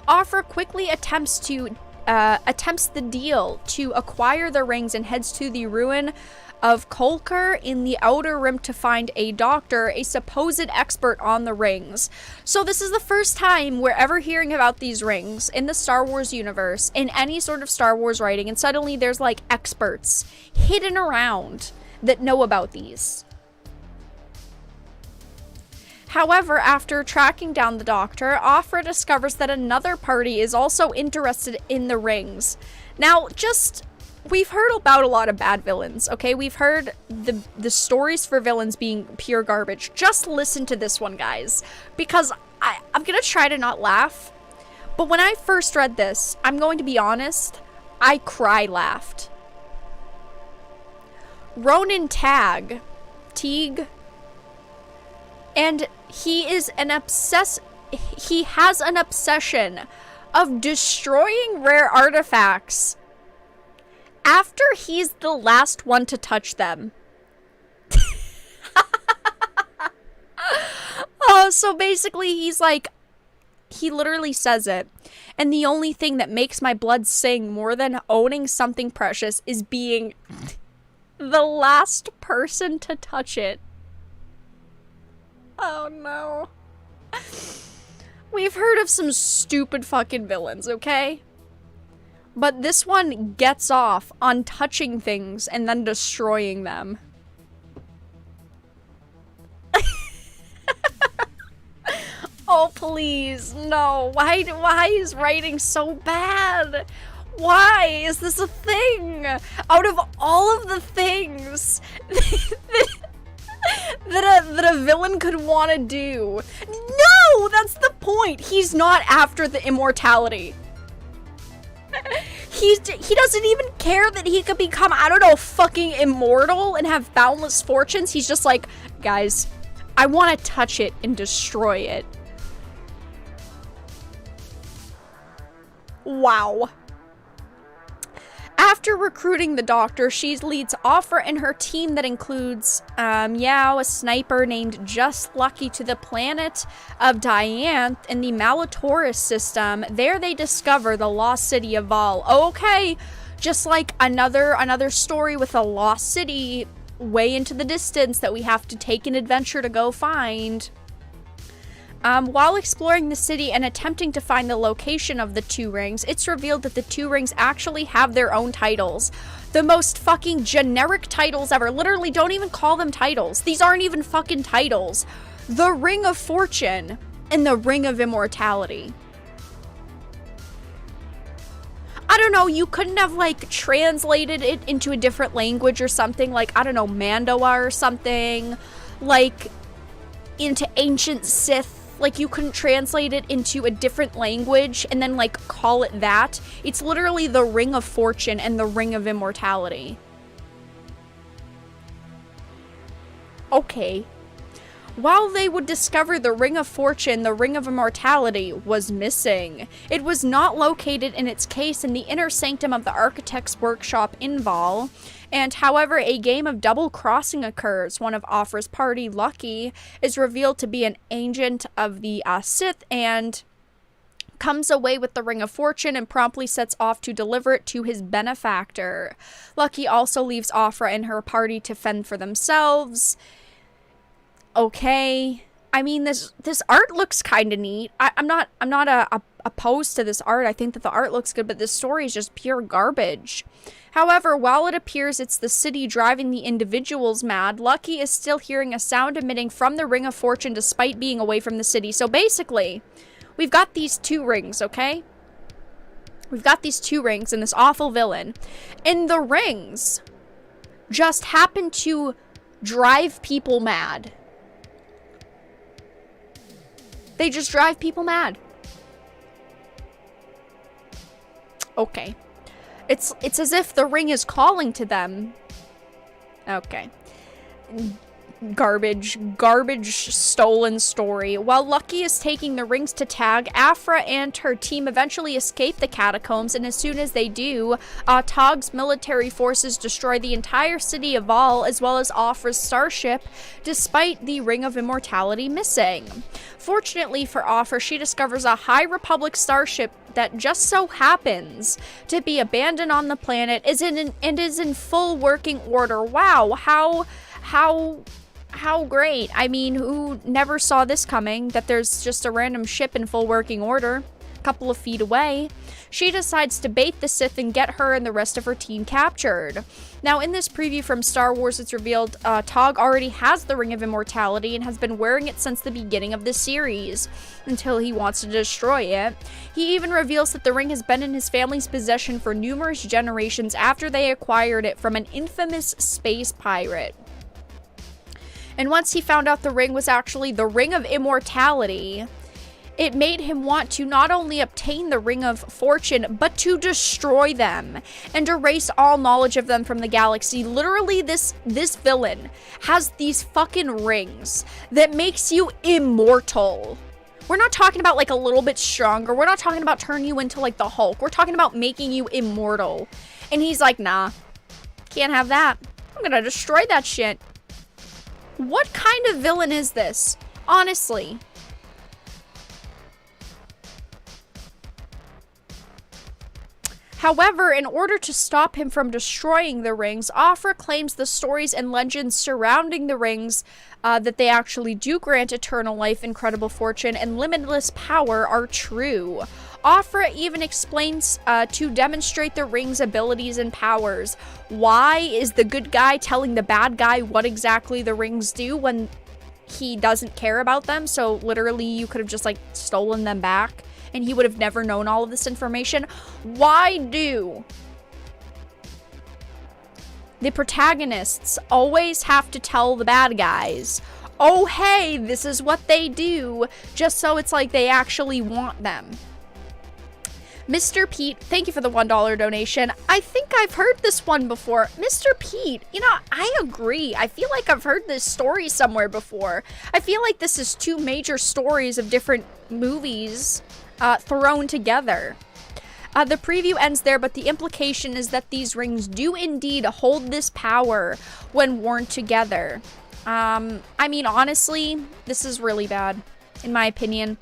Speaker 1: Afra quickly attempts the deal to acquire the rings and heads to the ruin of Kolker in the Outer Rim to find a doctor, a supposed expert on the rings. So this is the first time we're ever hearing about these rings in the Star Wars universe, in any sort of Star Wars writing, and suddenly there's like experts hidden around that know about these. However, after tracking down the doctor, Afra discovers that another party is also interested in the rings. Now, we've heard about a lot of bad villains, okay? We've heard the stories for villains being pure garbage. Just listen to this one, guys, because I'm gonna try to not laugh. But when I first read this, I'm going to be honest, I cry-laughed. Ronan Teague, and he has an obsession of destroying rare artifacts after he's the last one to touch them. So basically he's like, he literally says it, and the only thing that makes my blood sing more than owning something precious is being the last person to touch it. Oh no. We've heard of some stupid fucking villains, okay? But this one gets off on touching things and then destroying them. Oh, please, no. Why is writing so bad? Why is this a thing? Out of all of the things that a villain could want to do. No, that's the point. He's not after the immortality. He doesn't even care that he could become, I don't know, fucking immortal and have boundless fortunes. He's just like, guys, I want to touch it and destroy it. Wow. After recruiting the doctor, she leads Afra and her team that includes Yao, a sniper named Just Lucky, to the planet of Dianth in the Malatoris system. There they discover the lost city of Val. Okay, just like another story with a lost city way into the distance that we have to take an adventure to go find. While exploring the city and attempting to find the location of the two rings, it's revealed that the two rings actually have their own titles. The most fucking generic titles ever. Literally, don't even call them titles. These aren't even fucking titles. The Ring of Fortune and the Ring of Immortality. I don't know, you couldn't have, like, translated it into a different language or something, like, I don't know, Mandoa or something, like, into Ancient Sith. Like, you couldn't translate it into a different language and then, like, call it that. It's literally the Ring of Fortune and the Ring of Immortality. Okay. While they would discover the Ring of Fortune, the Ring of Immortality was missing. It was not located in its case in the inner sanctum of the Architect's workshop in Val. And however, a game of double crossing occurs. One of Afra's party, Lucky, is revealed to be an agent of the Sith and comes away with the Ring of Fortune and promptly sets off to deliver it to his benefactor. Lucky also leaves Afra and her party to fend for themselves. Okay. I mean, this art looks kind of neat. I'm not opposed to this art. I think that the art looks good, but this story is just pure garbage. However, while it appears it's the city driving the individuals mad, Lucky is still hearing a sound emitting from the Ring of Fortune despite being away from the city. So basically, we've got these two rings, okay? We've got these two rings and this awful villain. And the rings just happen to drive people mad. They just drive people mad. Okay. It's as if the ring is calling to them. Okay. Garbage stolen story. While Lucky is taking the rings to Tag, Afra and her team eventually escape the catacombs, and as soon as they do, Tag's military forces destroy the entire city of Val, as well as Afra's starship, despite the Ring of Immortality missing. Fortunately for Afra, she discovers a High Republic starship that just so happens to be abandoned on the planet and is in full working order. Wow, how great. I mean, who never saw this coming, that there's just a random ship in full working order a couple of feet away. She decides to bait the Sith and get her and the rest of her team captured. Now, in this preview from Star Wars, it's revealed Tog already has the Ring of Immortality and has been wearing it since the beginning of the series, until he wants to destroy it. He even reveals that the ring has been in his family's possession for numerous generations after they acquired it from an infamous space pirate. And once he found out the ring was actually the Ring of Immortality, it made him want to not only obtain the Ring of Fortune, but to destroy them and erase all knowledge of them from the galaxy. Literally, this villain has these fucking rings that makes you immortal. We're not talking about like a little bit stronger. We're not talking about turning you into like the Hulk. We're talking about making you immortal. And he's like, nah, can't have that. I'm gonna destroy that shit. What kind of villain is this? Honestly. However, in order to stop him from destroying the rings, Afra claims the stories and legends surrounding the rings, that they actually do grant eternal life, incredible fortune, and limitless power are true. Afra even explains to demonstrate the ring's abilities and powers. Why is the good guy telling the bad guy what exactly the rings do when he doesn't care about them? So literally you could have just like stolen them back and he would have never known all of this information. Why do the protagonists always have to tell the bad guys, oh hey, this is what they do, just so it's like they actually want them? Mr. Pete, thank you for the $1 donation. I think I've heard this one before. Mr. Pete, you know, I agree. I feel like I've heard this story somewhere before. I feel like this is two major stories of different movies thrown together. The preview ends there, but the implication is that these rings do indeed hold this power when worn together. I mean, honestly, this is really bad, in my opinion.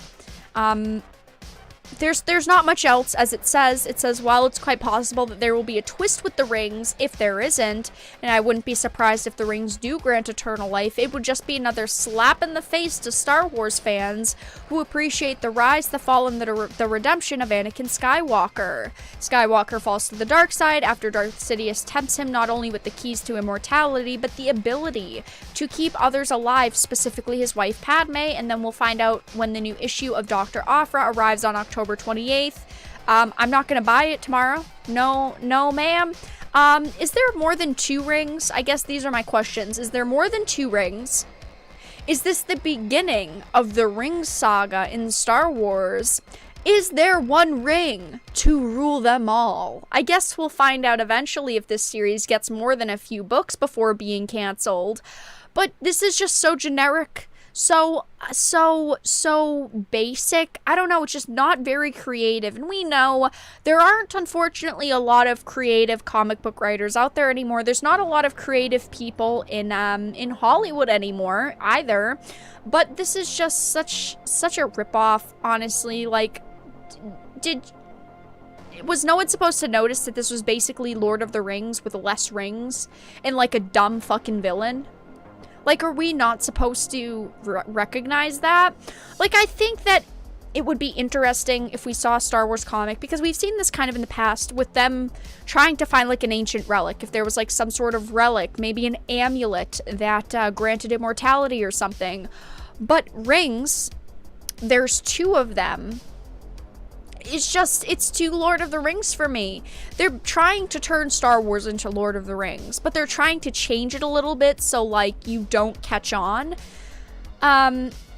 Speaker 1: There's not much else, as it says, while it's quite possible that there will be a twist with the rings, if there isn't, and I wouldn't be surprised if the rings do grant eternal life, it would just be another slap in the face to Star Wars fans who appreciate the rise, the fall, and the redemption of Anakin Skywalker. Skywalker falls to the dark side after Darth Sidious tempts him not only with the keys to immortality, but the ability to keep others alive, specifically his wife Padme, and then we'll find out when the new issue of Dr. Aphra arrives on October 28th. I'm not gonna buy it tomorrow. No ma'am. Is there more than 2 rings? I guess these are my questions. Is there more than 2 rings? Is this the beginning of the Rings saga in Star Wars? Is there one ring to rule them all? I guess we'll find out eventually if this series gets more than a few books before being canceled. But this is just so generic. So basic. I don't know, it's just not very creative. And we know there aren't, unfortunately, a lot of creative comic book writers out there anymore. There's not a lot of creative people in Hollywood anymore either. But this is just such a ripoff, honestly. Like, was no one supposed to notice that this was basically Lord of the Rings with less rings and like a dumb fucking villain? Like, are we not supposed to recognize that? Like, I think that it would be interesting if we saw a Star Wars comic, because we've seen this kind of in the past with them trying to find, like, an ancient relic. If there was, like, some sort of relic, maybe an amulet that granted immortality or something. But rings, there's 2 of them. It's too Lord of the Rings for me. They're trying to turn Star Wars into Lord of the Rings, but they're trying to change it a little bit so, like, you don't catch on.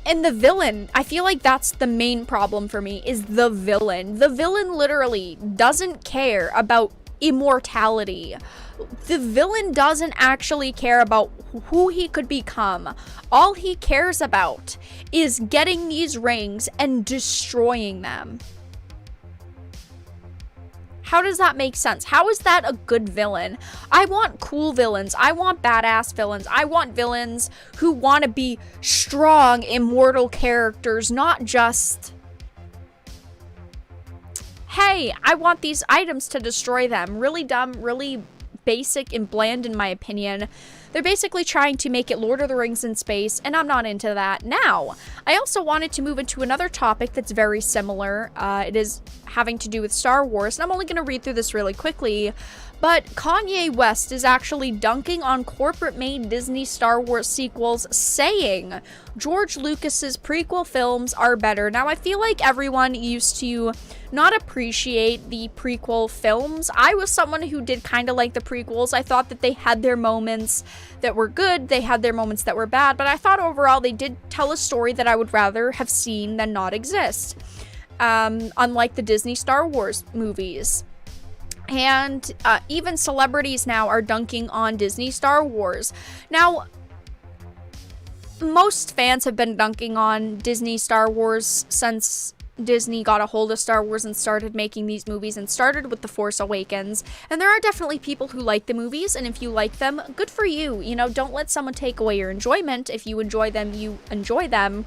Speaker 1: And the villain, I feel like that's the main problem for me, is the villain. The villain literally doesn't care about immortality. The villain doesn't actually care about who he could become. All he cares about is getting these rings and destroying them. How does that make sense? How is that a good villain? I want cool villains. I want badass villains. I want villains who want to be strong, immortal characters, not just, hey, I want these items to destroy them. Really dumb, really basic and bland in my opinion. They're basically trying to make it Lord of the Rings in space, and I'm not into that. Now, I also wanted to move into another topic that's very similar. It is having to do with Star Wars, and I'm only going to read through this really quickly. But Kanye West is actually dunking on corporate-made Disney Star Wars sequels, saying George Lucas's prequel films are better. Now, I feel like everyone used to not appreciate the prequel films. I was someone who did kind of like the prequels. I thought that they had their moments that were good, they had their moments that were bad, but I thought overall they did tell a story that I would rather have seen than not exist. Unlike the Disney Star Wars movies. And even celebrities now are dunking on Disney Star Wars. Now, most fans have been dunking on Disney Star Wars since Disney got a hold of Star Wars and started making these movies, and started with The Force Awakens. And there are definitely people who like the movies, and if you like them, good for you. You know, don't let someone take away your enjoyment. If you enjoy them, you enjoy them.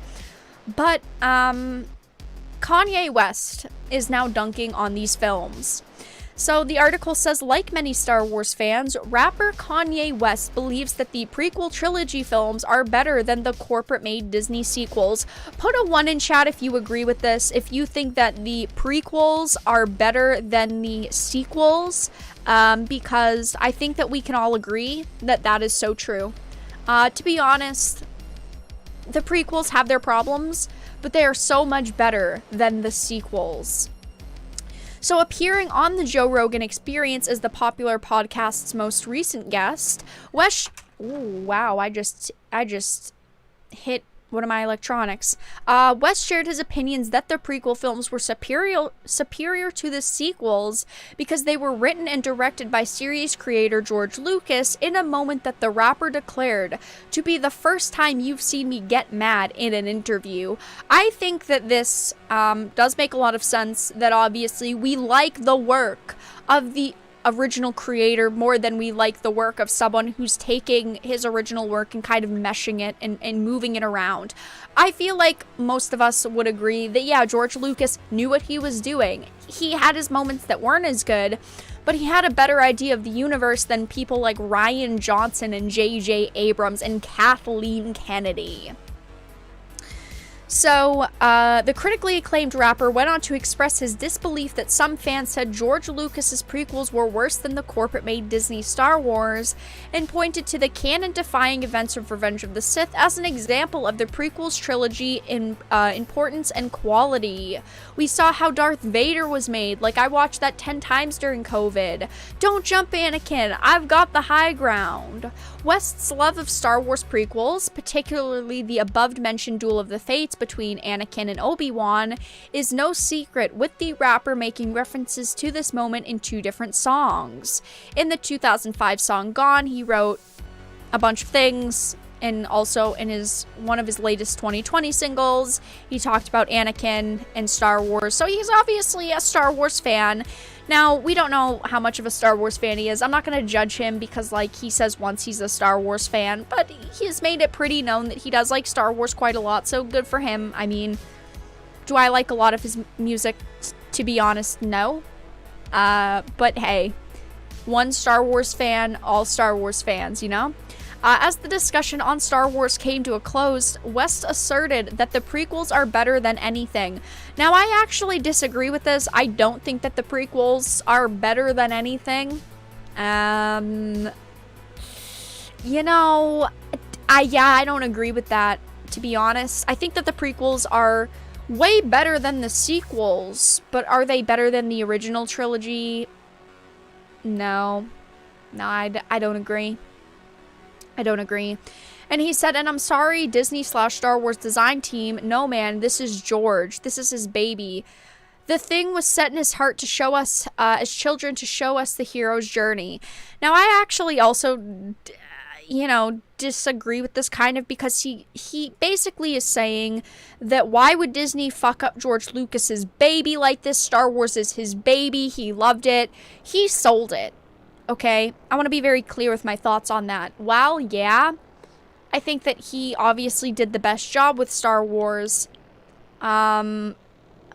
Speaker 1: But Kanye West is now dunking on these films. So the article says, like many Star Wars fans, rapper Kanye West believes that the prequel trilogy films are better than the corporate-made Disney sequels. Put a 1 in chat if you agree with this, if you think that the prequels are better than the sequels, because I think that we can all agree that that is so true. To be honest, the prequels have their problems, but they are so much better than the sequels. So appearing on the Joe Rogan Experience as the popular podcast's most recent guest, West... Ooh, wow, I just hit one of my electronics. West shared his opinions that the prequel films were superior to the sequels because they were written and directed by series creator George Lucas in a moment that the rapper declared to be the first time you've seen me get mad in an interview. I think that this does make a lot of sense, that obviously we like the work of the original creator more than we like the work of someone who's taking his original work and kind of meshing it and moving it around. I feel like most of us would agree that, yeah, George Lucas knew what he was doing. He had his moments that weren't as good, but he had a better idea of the universe than people like Rian Johnson and J.J. Abrams and Kathleen Kennedy. So, the critically acclaimed rapper went on to express his disbelief that some fans said George Lucas's prequels were worse than the corporate-made Disney Star Wars, and pointed to the canon-defying events of Revenge of the Sith as an example of the prequels trilogy in importance and quality. We saw how Darth Vader was made. Like, I watched that 10 times during COVID. Don't jump, Anakin. I've got the high ground. West's love of Star Wars prequels, particularly the above-mentioned Duel of the Fates between Anakin and Obi-Wan, is no secret, with the rapper making references to this moment in 2 different songs. In the 2005 song Gone, he wrote a bunch of things, and also in one of his latest 2020 singles, he talked about Anakin and Star Wars, so he's obviously a Star Wars fan. Now, we don't know how much of a Star Wars fan he is. I'm not going to judge him because, like, he says once he's a Star Wars fan, but he's made it pretty known that he does like Star Wars quite a lot, so good for him. I mean, do I like a lot of his music? To be honest, no. But hey, one Star Wars fan, all Star Wars fans, you know? As the discussion on Star Wars came to a close, West asserted that the prequels are better than anything. Now, I actually disagree with this. I don't think that the prequels are better than anything. You know, I don't agree with that, to be honest. I think that the prequels are way better than the sequels, but are they better than the original trilogy? No. No, I don't agree. I don't agree. And he said, and I'm sorry, Disney/Star Wars design team. No, man, this is George. This is his baby. The thing was set in his heart to show us, as children, to show us the hero's journey. Now, I actually also, disagree with this kind of, because he basically is saying that why would Disney fuck up George Lucas's baby like this? Star Wars is his baby. He loved it. He sold it. Okay? I want to be very clear with my thoughts on that. While, yeah, I think that he obviously did the best job with Star Wars,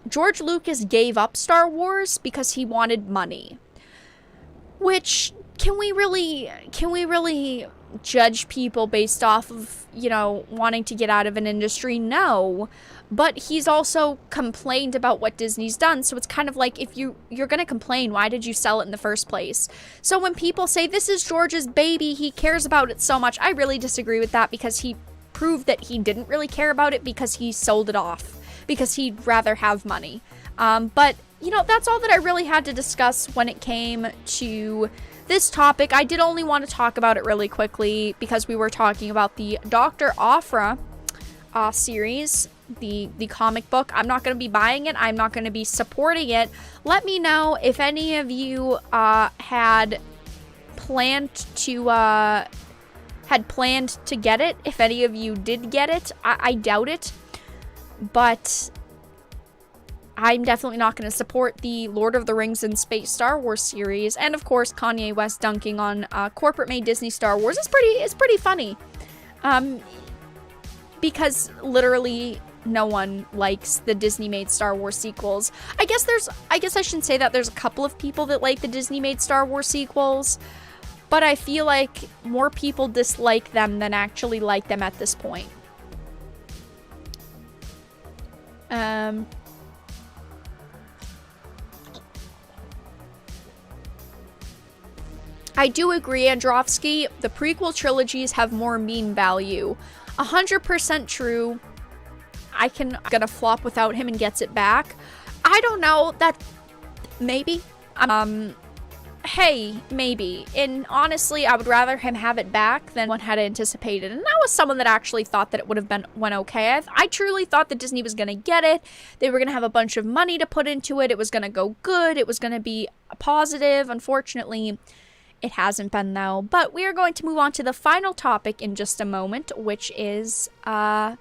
Speaker 1: George Lucas gave up Star Wars because he wanted money. Which, can we really judge people based off of, wanting to get out of an industry? No. But he's also complained about what Disney's done, so it's kind of like, if you're gonna complain, why did you sell it in the first place? So when people say, this is George's baby, he cares about it so much, I really disagree with that, because he proved that he didn't really care about it because he sold it off. Because he'd rather have money. But, that's all that I really had to discuss when it came to this topic. I did only want to talk about it really quickly because we were talking about the Dr. Aphra series, the comic book. I'm not going to be buying it. I'm not going to be supporting it. Let me know if any of you had planned to get it. If any of you did get it. I doubt it. But I'm definitely not going to support the Lord of the Rings and Space Star Wars series. And of course, Kanye West dunking on corporate-made Disney Star Wars is pretty funny. Because literally no one likes the Disney-made Star Wars sequels. I guess I shouldn't say that. There's a couple of people that like the Disney-made Star Wars sequels. But I feel like more people dislike them than actually like them at this point. I do agree, Androvsky, the prequel trilogies have more meme value. 100% true. Gonna flop without him and gets it back. I don't know, that, maybe. Hey, maybe. And honestly, I would rather him have it back than one had anticipated. And I was someone that actually thought that it would have went okay. I truly thought that Disney was going to get it. They were going to have a bunch of money to put into it. It was going to go good. It was going to be positive. Unfortunately, it hasn't been, though. But we are going to move on to the final topic in just a moment, which is the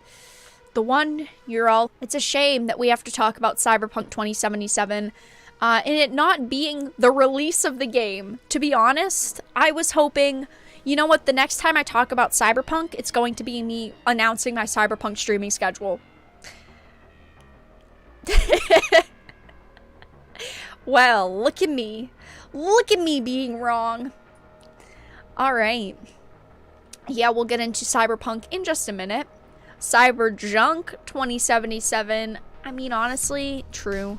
Speaker 1: one you're all... It's a shame that we have to talk about Cyberpunk 2077. And it not being the release of the game. To be honest, I was hoping, you know what, the next time I talk about Cyberpunk, it's going to be me announcing my Cyberpunk streaming schedule. Well, look at me. Look at me being wrong. Alright. Yeah, we'll get into Cyberpunk in just a minute. Cyberjunk 2077. I mean, honestly, true.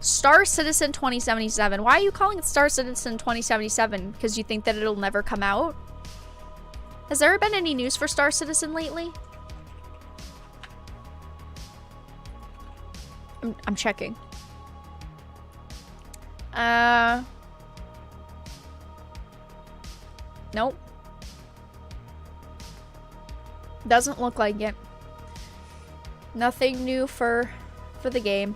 Speaker 1: Star Citizen 2077. Why are you calling it Star Citizen 2077? Because you think that it'll never come out? Has there been any news for Star Citizen lately? I'm checking. Nope. Doesn't look like it. Nothing new for the game.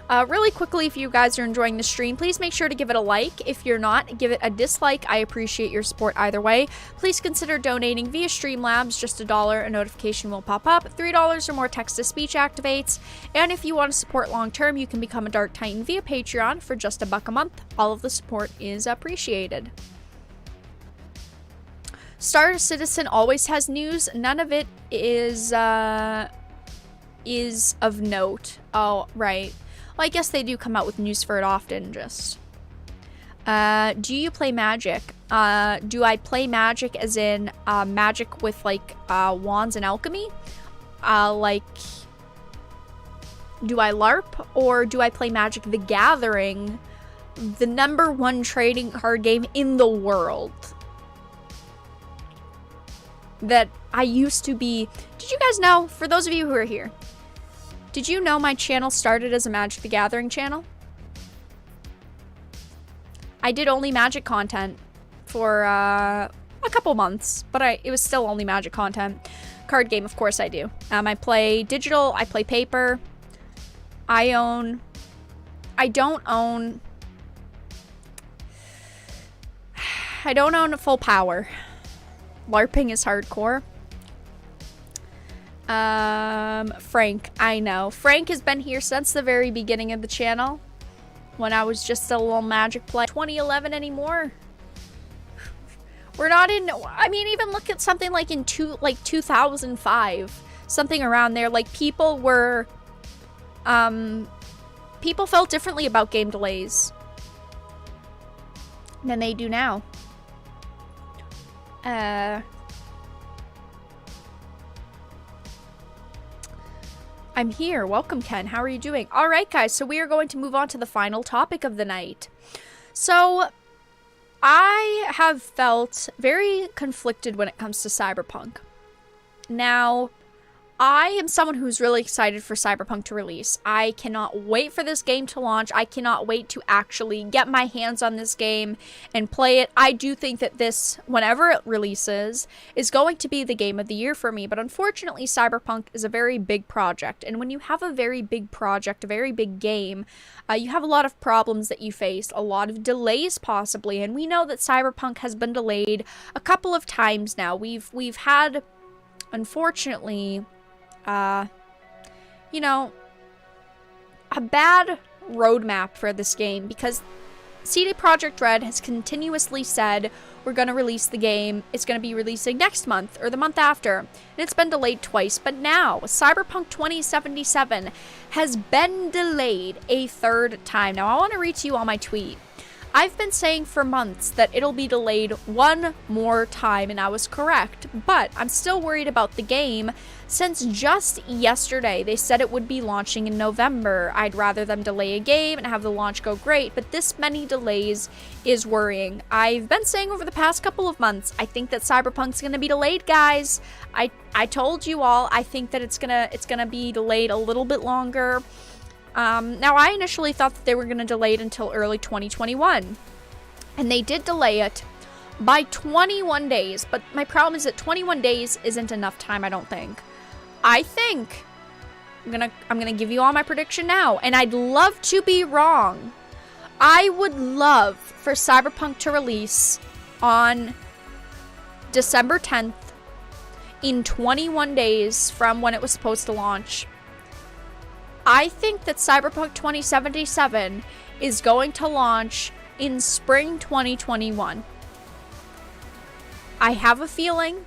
Speaker 1: Really quickly, if you guys are enjoying the stream, please make sure to give it a like. If you're not, give it a dislike. I appreciate your support either way. Please consider donating via Streamlabs. Just $1, a notification will pop up. $3 or more text-to-speech activates. And if you want to support long-term, you can become a Dark Titan via Patreon for just $1 a month. All of the support is appreciated. Star Citizen always has news. None of it is of note. Oh, right. Well, I guess they do come out with news for it often, just. Do you play Magic? Do I play Magic as in, Magic with, like, wands and alchemy? Like, do I LARP? Or do I play Magic the Gathering? The #1 trading card game in the world. That I used to be... Did you guys know, for those of you who are here, did you know my channel started as a Magic the Gathering channel? I did only Magic content for a a couple months, but it was still only Magic content. Card game, of course I do. I play digital, I play paper. I don't own full power. LARPing is hardcore. Frank, I know. Frank has been here since the very beginning of the channel. When I was just a little Magic player. 2011 anymore. We're not in, I mean, even look at something like in 2005. Something around there. Like, people were, people felt differently about game delays than they do now. I'm here. Welcome, Ken. How are you doing? All right, guys. So we are going to move on to the final topic of the night. So I have felt very conflicted when it comes to Cyberpunk. Now, I am someone who's really excited for Cyberpunk to release. I cannot wait for this game to launch. I cannot wait to actually get my hands on this game and play it. I do think that this, whenever it releases, is going to be the game of the year for me. But unfortunately, Cyberpunk is a very big project. And when you have a very big project, a very big game, you have a lot of problems that you face, a lot of delays possibly. And we know that Cyberpunk has been delayed a couple of times now. We've had, unfortunately, you know, a bad roadmap for this game, because CD Projekt Red has continuously said we're going to release the game, it's going to be releasing next month or the month after, and it's been delayed twice. But now Cyberpunk 2077 has been delayed a third time. Now I want to read to you all my tweet. I've been saying for months that it'll be delayed one more time, and I was correct, but I'm still worried about the game since just yesterday they said it would be launching in November. I'd rather them delay a game and have the launch go great, but this many delays is worrying. I've been saying over the past couple of months, I think that Cyberpunk's gonna be delayed, guys. I told you all, I think that it's gonna be delayed a little bit longer. Now, I initially thought that they were going to delay it until early 2021, and they did delay it by 21 days, but my problem is that 21 days isn't enough time, I don't think. I think, I'm gonna give you all my prediction now, and I'd love to be wrong. I would love for Cyberpunk to release on December 10th, in 21 days from when it was supposed to launch. I think that Cyberpunk 2077 is going to launch in spring 2021. I have a feeling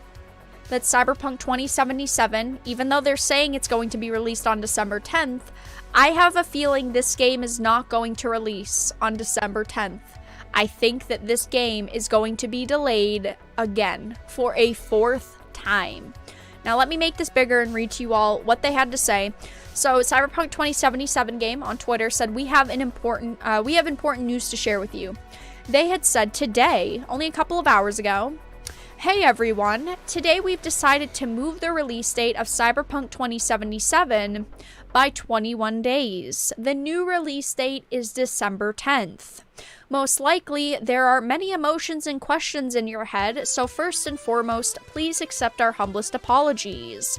Speaker 1: that Cyberpunk 2077, even though they're saying it's going to be released on December 10th, I have a feeling this game is not going to release on December 10th. I think that this game is going to be delayed again for a fourth time. Now let me make this bigger and read to you all what they had to say. So Cyberpunk 2077 game on Twitter said, we have important news to share with you. They had said today, only a couple of hours ago, hey everyone, today we've decided to move the release date of Cyberpunk 2077 by 21 days. The new release date is December 10th. Most likely, there are many emotions and questions in your head, so first and foremost, please accept our humblest apologies.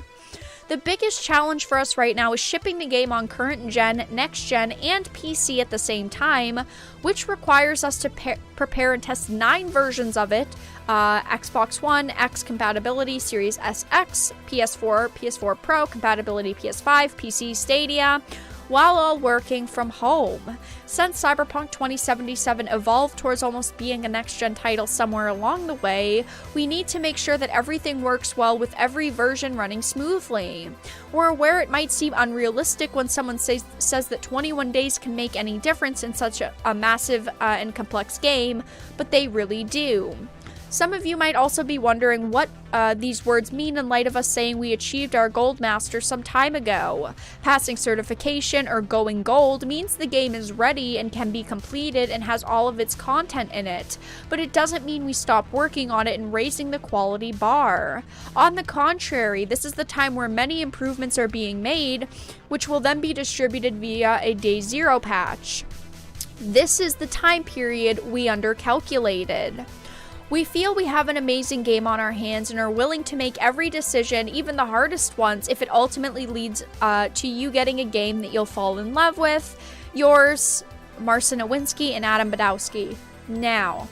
Speaker 1: The biggest challenge for us right now is shipping the game on current gen, next gen, and PC at the same time, which requires us to prepare and test 9 versions of it, Xbox One, X compatibility, Series SX, PS4, PS4 Pro compatibility, PS5, PC, Stadia, while all working from home. Since Cyberpunk 2077 evolved towards almost being a next-gen title somewhere along the way, we need to make sure that everything works well with every version running smoothly. We're aware it might seem unrealistic when someone says that 21 days can make any difference in such a massive and complex game, but they really do. Some of you might also be wondering what these words mean in light of us saying we achieved our Gold Master some time ago. Passing certification or going gold means the game is ready and can be completed and has all of its content in it, but it doesn't mean we stop working on it and raising the quality bar. On the contrary, this is the time where many improvements are being made, which will then be distributed via a Day Zero patch. This is the time period we undercalculated. We feel we have an amazing game on our hands and are willing to make every decision, even the hardest ones, if it ultimately leads to you getting a game that you'll fall in love with. Yours, Marcin Nowinski and Adam Badowski. Now,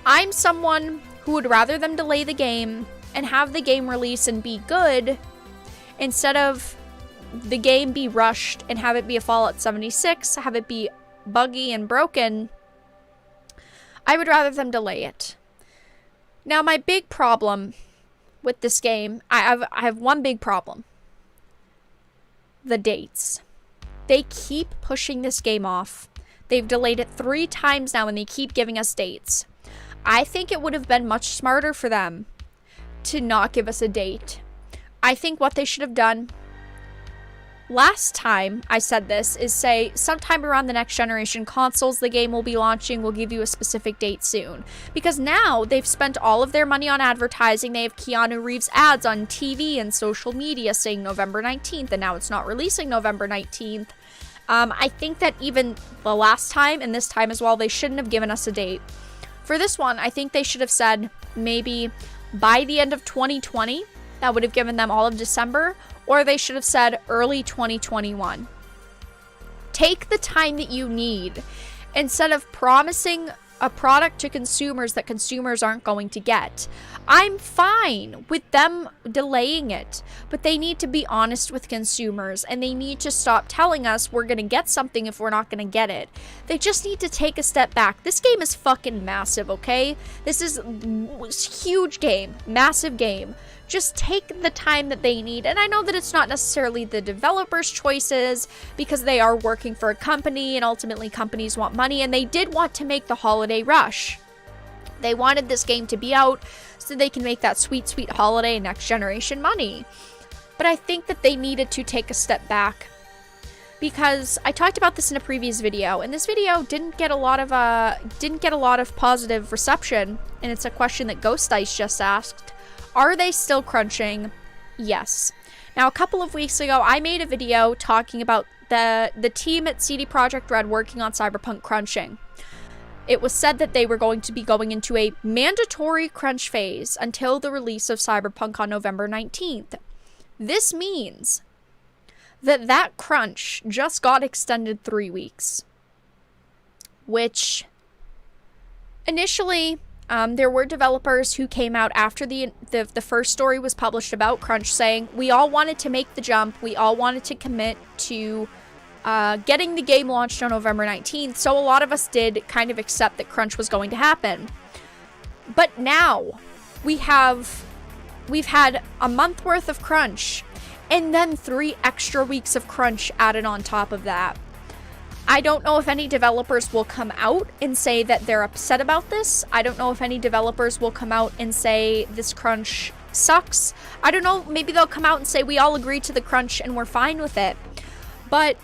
Speaker 1: I'm someone who would rather them delay the game and have the game release and be good instead of the game be rushed and have it be a Fallout 76, have it be buggy and broken. I would rather them delay it. Now, my big problem with this game, I have one big problem. The dates. They keep pushing this game off. They've delayed it 3 times now and they keep giving us dates. I think it would have been much smarter for them to not give us a date. I think what they should have done last time I said this is say sometime around the next generation consoles the game will be launching, we'll give you a specific date soon. Because now they've spent all of their money on advertising. They have Keanu Reeves ads on TV and social media saying November 19th, and now it's not releasing November 19th. I think that even the last time and this time as well, they shouldn't have given us a date. For this one, I think they should have said maybe by the end of 2020. That would have given them all of December. Or they should have said early 2021. Take the time that you need instead of promising a product to consumers that consumers aren't going to get. I'm fine with them delaying it, but they need to be honest with consumers and they need to stop telling us we're going to get something if we're not going to get it. They just need to take a step back. This game is fucking massive, okay? This is a huge game, massive game. Just take the time that they need. And I know that it's not necessarily the developers' choices because they are working for a company and ultimately companies want money, and they did want to make the holiday rush. They wanted this game to be out so they can make that sweet, sweet holiday next generation money. But I think that they needed to take a step back because I talked about this in a previous video, and this video didn't get a lot of positive reception, and it's a question that Ghost Dice just asked. Are they still crunching? Yes. Now, a couple of weeks ago, I made a video talking about the team at CD Projekt Red working on Cyberpunk crunching. It was said that they were going to be going into a mandatory crunch phase until the release of Cyberpunk on November 19th. This means that that crunch just got extended 3 weeks. Which, initially, there were developers who came out after the first story was published about crunch saying, we all wanted to make the jump, we all wanted to commit to getting the game launched on November 19th, so a lot of us did kind of accept that crunch was going to happen. But now, we've had a month worth of crunch, and then 3 extra weeks of crunch added on top of that. I don't know if any developers will come out and say that they're upset about this. I don't know if any developers will come out and say this crunch sucks. I don't know, maybe they'll come out and say we all agreed to the crunch and we're fine with it. But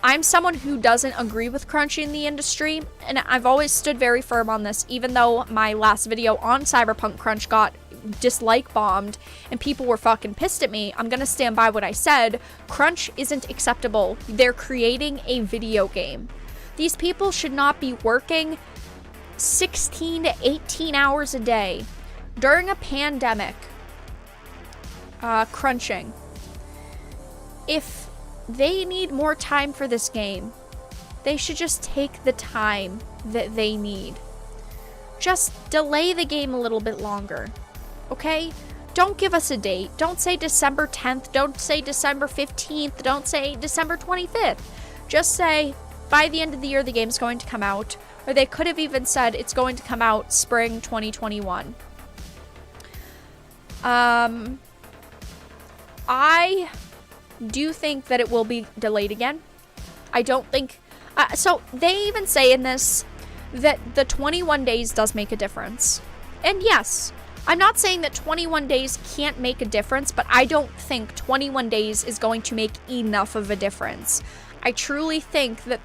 Speaker 1: I'm someone who doesn't agree with crunch in the industry, and I've always stood very firm on this, even though my last video on Cyberpunk crunch got dislike bombed and people were fucking pissed at me. I'm gonna stand by what I said. Crunch isn't acceptable. They're creating a video game. These people should not be working 16 to 18 hours a day during a pandemic crunching. If they need more time for this game, they should just take the time that they need. Just delay the game a little bit longer. Okay? Don't give us a date. Don't say December 10th. Don't say December 15th. Don't say December 25th. Just say, by the end of the year, the game's going to come out. Or they could have even said it's going to come out spring 2021. I do think that it will be delayed again. I don't think... so, they even say in this that the 21 days does make a difference. And yes... I'm not saying that 21 days can't make a difference, but I don't think 21 days is going to make enough of a difference. I truly think that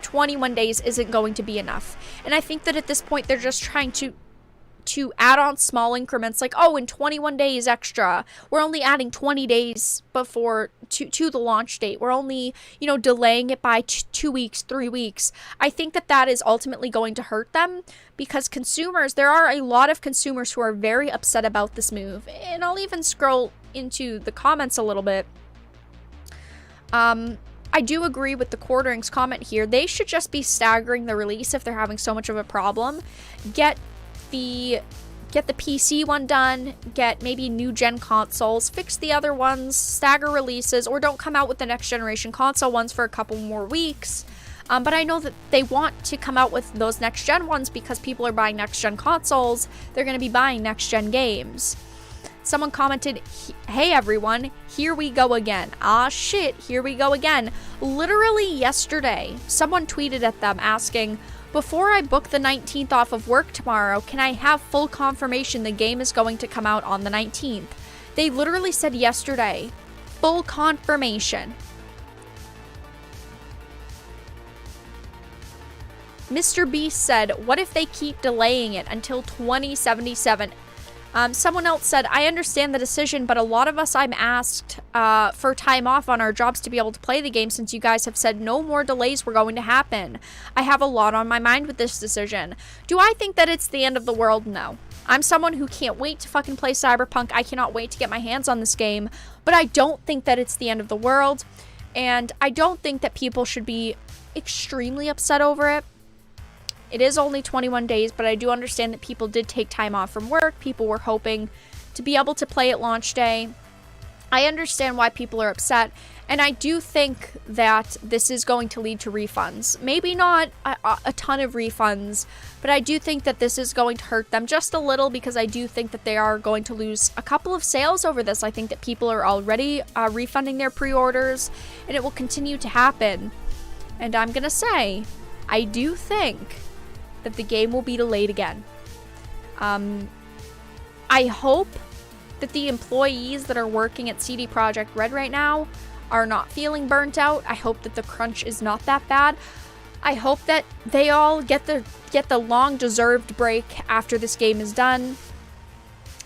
Speaker 1: 21 days isn't going to be enough. And I think that at this point, they're just trying to add on small increments, like, oh, in 21 days extra, we're only adding 20 days before to the launch date. We're only, delaying it by 2 weeks, 3 weeks. I think that is ultimately going to hurt them, because there are a lot of consumers who are very upset about this move. And I'll even scroll into the comments a little bit. I do agree with the Quartering's comment here. They should just be staggering the release if they're having so much of a problem. Get the PC one done, get maybe new gen consoles, fix the other ones, stagger releases, or don't come out with the next generation console ones for a couple more weeks. But I know that they want to come out with those next gen ones because people are buying next gen consoles. They're going to be buying next gen games. Someone commented, "Hey everyone, here we go again." Ah shit, here we go again. Literally yesterday, someone tweeted at them asking, "Before I book the 19th off of work tomorrow, can I have full confirmation the game is going to come out on the 19th? They literally said yesterday, full confirmation. Mr. Beast said, "What if they keep delaying it until 2077? Someone else said, "I understand the decision, but a lot of us I'm asked for time off on our jobs to be able to play the game since you guys have said no more delays were going to happen. I have a lot on my mind with this decision." Do I think that it's the end of the world? No. I'm someone who can't wait to fucking play Cyberpunk. I cannot wait to get my hands on this game, but I don't think that it's the end of the world, and I don't think that people should be extremely upset over it. It is only 21 days, but I do understand that people did take time off from work. People were hoping to be able to play at launch day. I understand why people are upset, and I do think that this is going to lead to refunds. Maybe not a ton of refunds, but I do think that this is going to hurt them just a little, because I do think that they are going to lose a couple of sales over this. I think that people are already refunding their pre-orders, and it will continue to happen. And I'm gonna say, I do think that the game will be delayed again. I hope that the employees that are working at CD Projekt Red right now are not feeling burnt out. I hope that the crunch is not that bad. I hope that they all get the long deserved break after this game is done.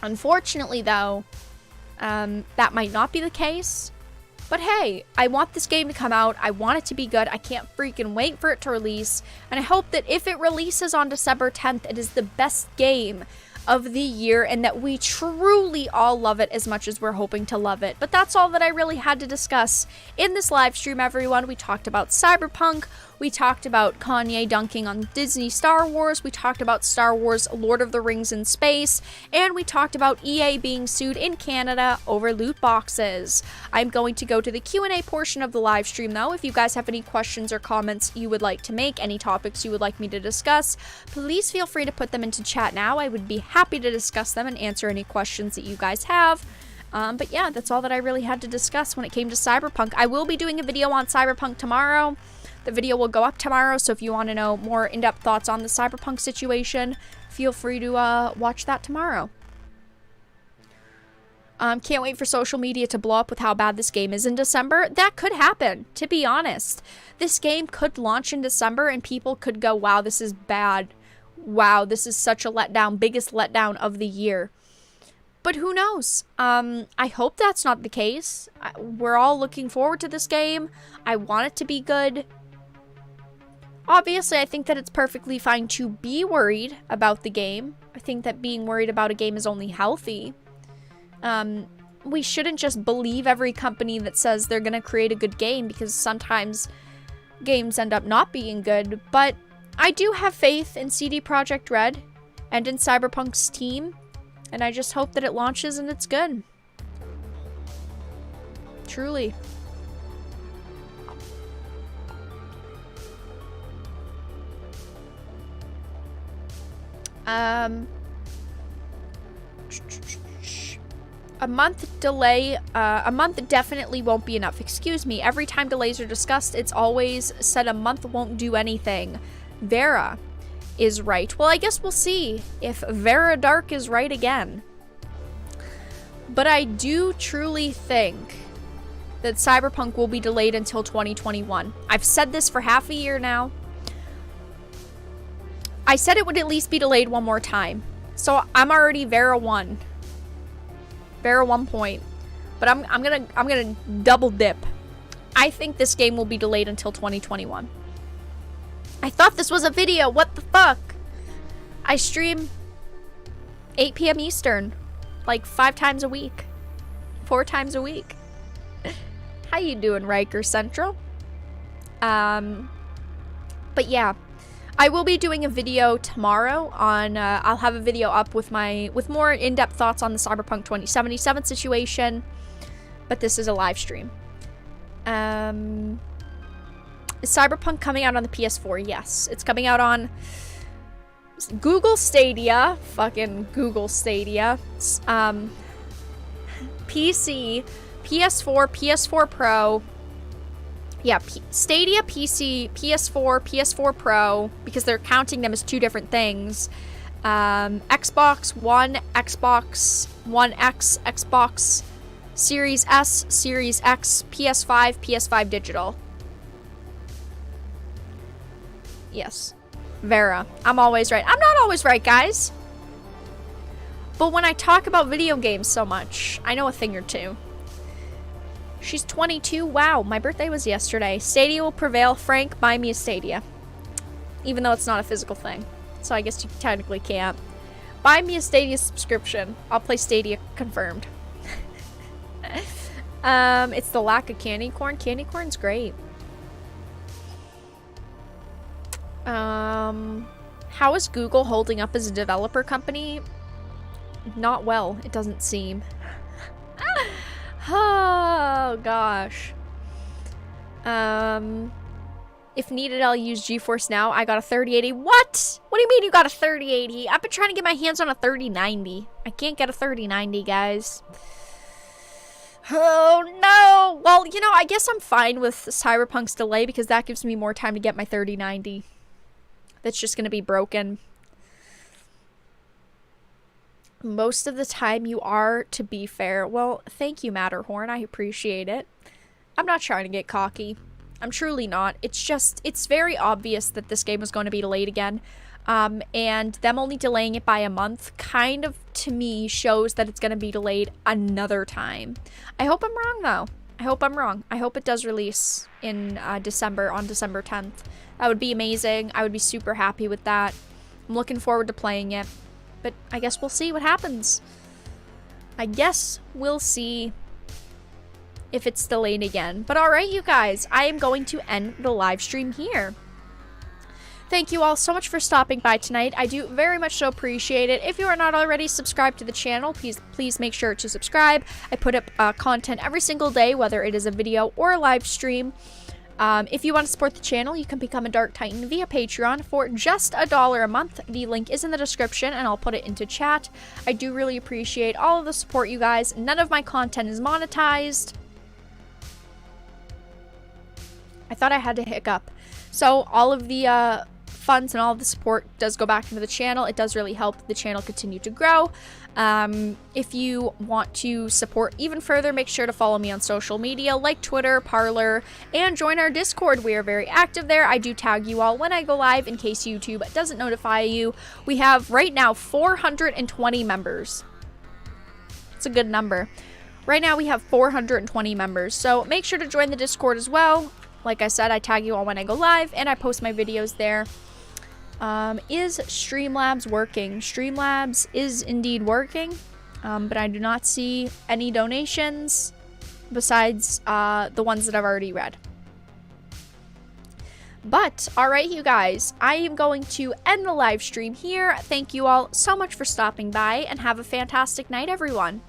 Speaker 1: Unfortunately though, that might not be the case. But hey, I want this game to come out. I want it to be good. I can't freaking wait for it to release. And I hope that if it releases on December 10th, it is the best game of the year, and that we truly all love it as much as we're hoping to love it. But that's all that I really had to discuss in this live stream, everyone. We talked about Cyberpunk, we talked about Kanye dunking on Disney Star Wars, we talked about Star Wars Lord of the Rings in space, and we talked about EA being sued in Canada over loot boxes. I'm going to go to the Q&A portion of the live stream though. If you guys have any questions or comments you would like to make, any topics you would like me to discuss, please feel free to put them into chat now. I would be happy to discuss them and answer any questions that you guys have. But yeah, that's all that I really had to discuss when it came to Cyberpunk. I will be doing a video on Cyberpunk tomorrow. The video will go up tomorrow, so if you want to know more in-depth thoughts on the Cyberpunk situation, feel free to watch that tomorrow. Can't wait for social media to blow up with how bad this game is in December. That could happen, to be honest. This game could launch in December and people could go, "Wow, this is bad. Wow, this is such a letdown, biggest letdown of the year." But who knows? I hope that's not the case. We're all looking forward to this game. I want it to be good. Obviously, I think that it's perfectly fine to be worried about the game. I think that being worried about a game is only healthy. We shouldn't just believe every company that says they're going to create a good game, because sometimes games end up not being good. But I do have faith in CD Projekt Red and in Cyberpunk's team, and I just hope that it launches and it's good. Truly. A month delay, a month definitely won't be enough. Excuse me, every time delays are discussed, it's always said a month won't do anything. Vera is right. Well, I guess we'll see if Varadark is right again. But I do truly think that Cyberpunk will be delayed until 2021. I've said this for half a year now. I said it would at least be delayed one more time. So I'm already Vera 1. Vera 1 point. But I'm gonna double dip. I think this game will be delayed until 2021. I thought this was a video. What the fuck? I stream 8 p.m. Eastern, like 5 times a week, 4 times a week. How you doing, Riker Central? But yeah, I will be doing a video tomorrow on, I'll have a video up with more in-depth thoughts on the Cyberpunk 2077 situation, but this is a live stream. Is Cyberpunk coming out on the PS4? Yes, it's coming out on Google Stadia, fucking Google Stadia, PC, PS4, PS4 Pro, yeah, Stadia, PC, PS4, PS4 Pro, because they're counting them as 2 different things, Xbox One, Xbox One X, Xbox Series S, Series X, PS5, PS5 Digital. Yes. Vera. I'm always right. I'm not always right, guys. But when I talk about video games so much, I know a thing or two. She's 22. Wow, my birthday was yesterday. Stadia will prevail. Frank, buy me a Stadia. Even though it's not a physical thing. So I guess you technically can't. Buy me a Stadia subscription. I'll play Stadia confirmed. It's the lack of candy corn. Candy corn's great. How is Google holding up as a developer company? Not well, it doesn't seem. Oh, gosh. If needed, I'll use GeForce Now. I got a 3080. What? What do you mean you got a 3080? I've been trying to get my hands on a 3090. I can't get a 3090, guys. Oh, no. Well, you know, I guess I'm fine with Cyberpunk's delay because that gives me more time to get my 3090. That's just going to be broken. Most of the time you are, to be fair. Well, thank you, Matterhorn. I appreciate it. I'm not trying to get cocky. I'm truly not. It's just, it's very obvious that this game was going to be delayed again. And them only delaying it by a month kind of, to me, shows that it's going to be delayed another time. I hope I'm wrong, though. I hope I'm wrong. I hope it does release in December, on December 10th. That would be amazing. I would be super happy with that. I'm looking forward to playing it. But I guess we'll see what happens. I guess we'll see if it's delayed again. But alright, you guys. I am going to end the live stream here. Thank you all so much for stopping by tonight. I do very much so appreciate it. If you are not already subscribed to the channel, please make sure to subscribe. I put up content every single day, whether it is a video or a live stream. If you want to support the channel, you can become a Dark Titan via Patreon for just $1 a month. The link is in the description, and I'll put it into chat. I do really appreciate all of the support, you guys. None of my content is monetized. I thought I had to hiccup. So all of the funds and all of the support does go back into the channel. It does really help the channel continue to grow. If you want to support even further, make sure to follow me on social media like Twitter, Parler, and join our Discord. We are very active there. I do tag you all when I go live in case YouTube doesn't notify you. We have right now 420 members. It's a good number. Right now we have 420 members, so make sure to join the Discord as well. Like I said, I tag you all when I go live, and I post my videos there. Is Streamlabs working? Streamlabs is indeed working, but I do not see any donations besides the ones that I've already read. But, alright you guys, I am going to end the live stream here. Thank you all so much for stopping by, and have a fantastic night, everyone.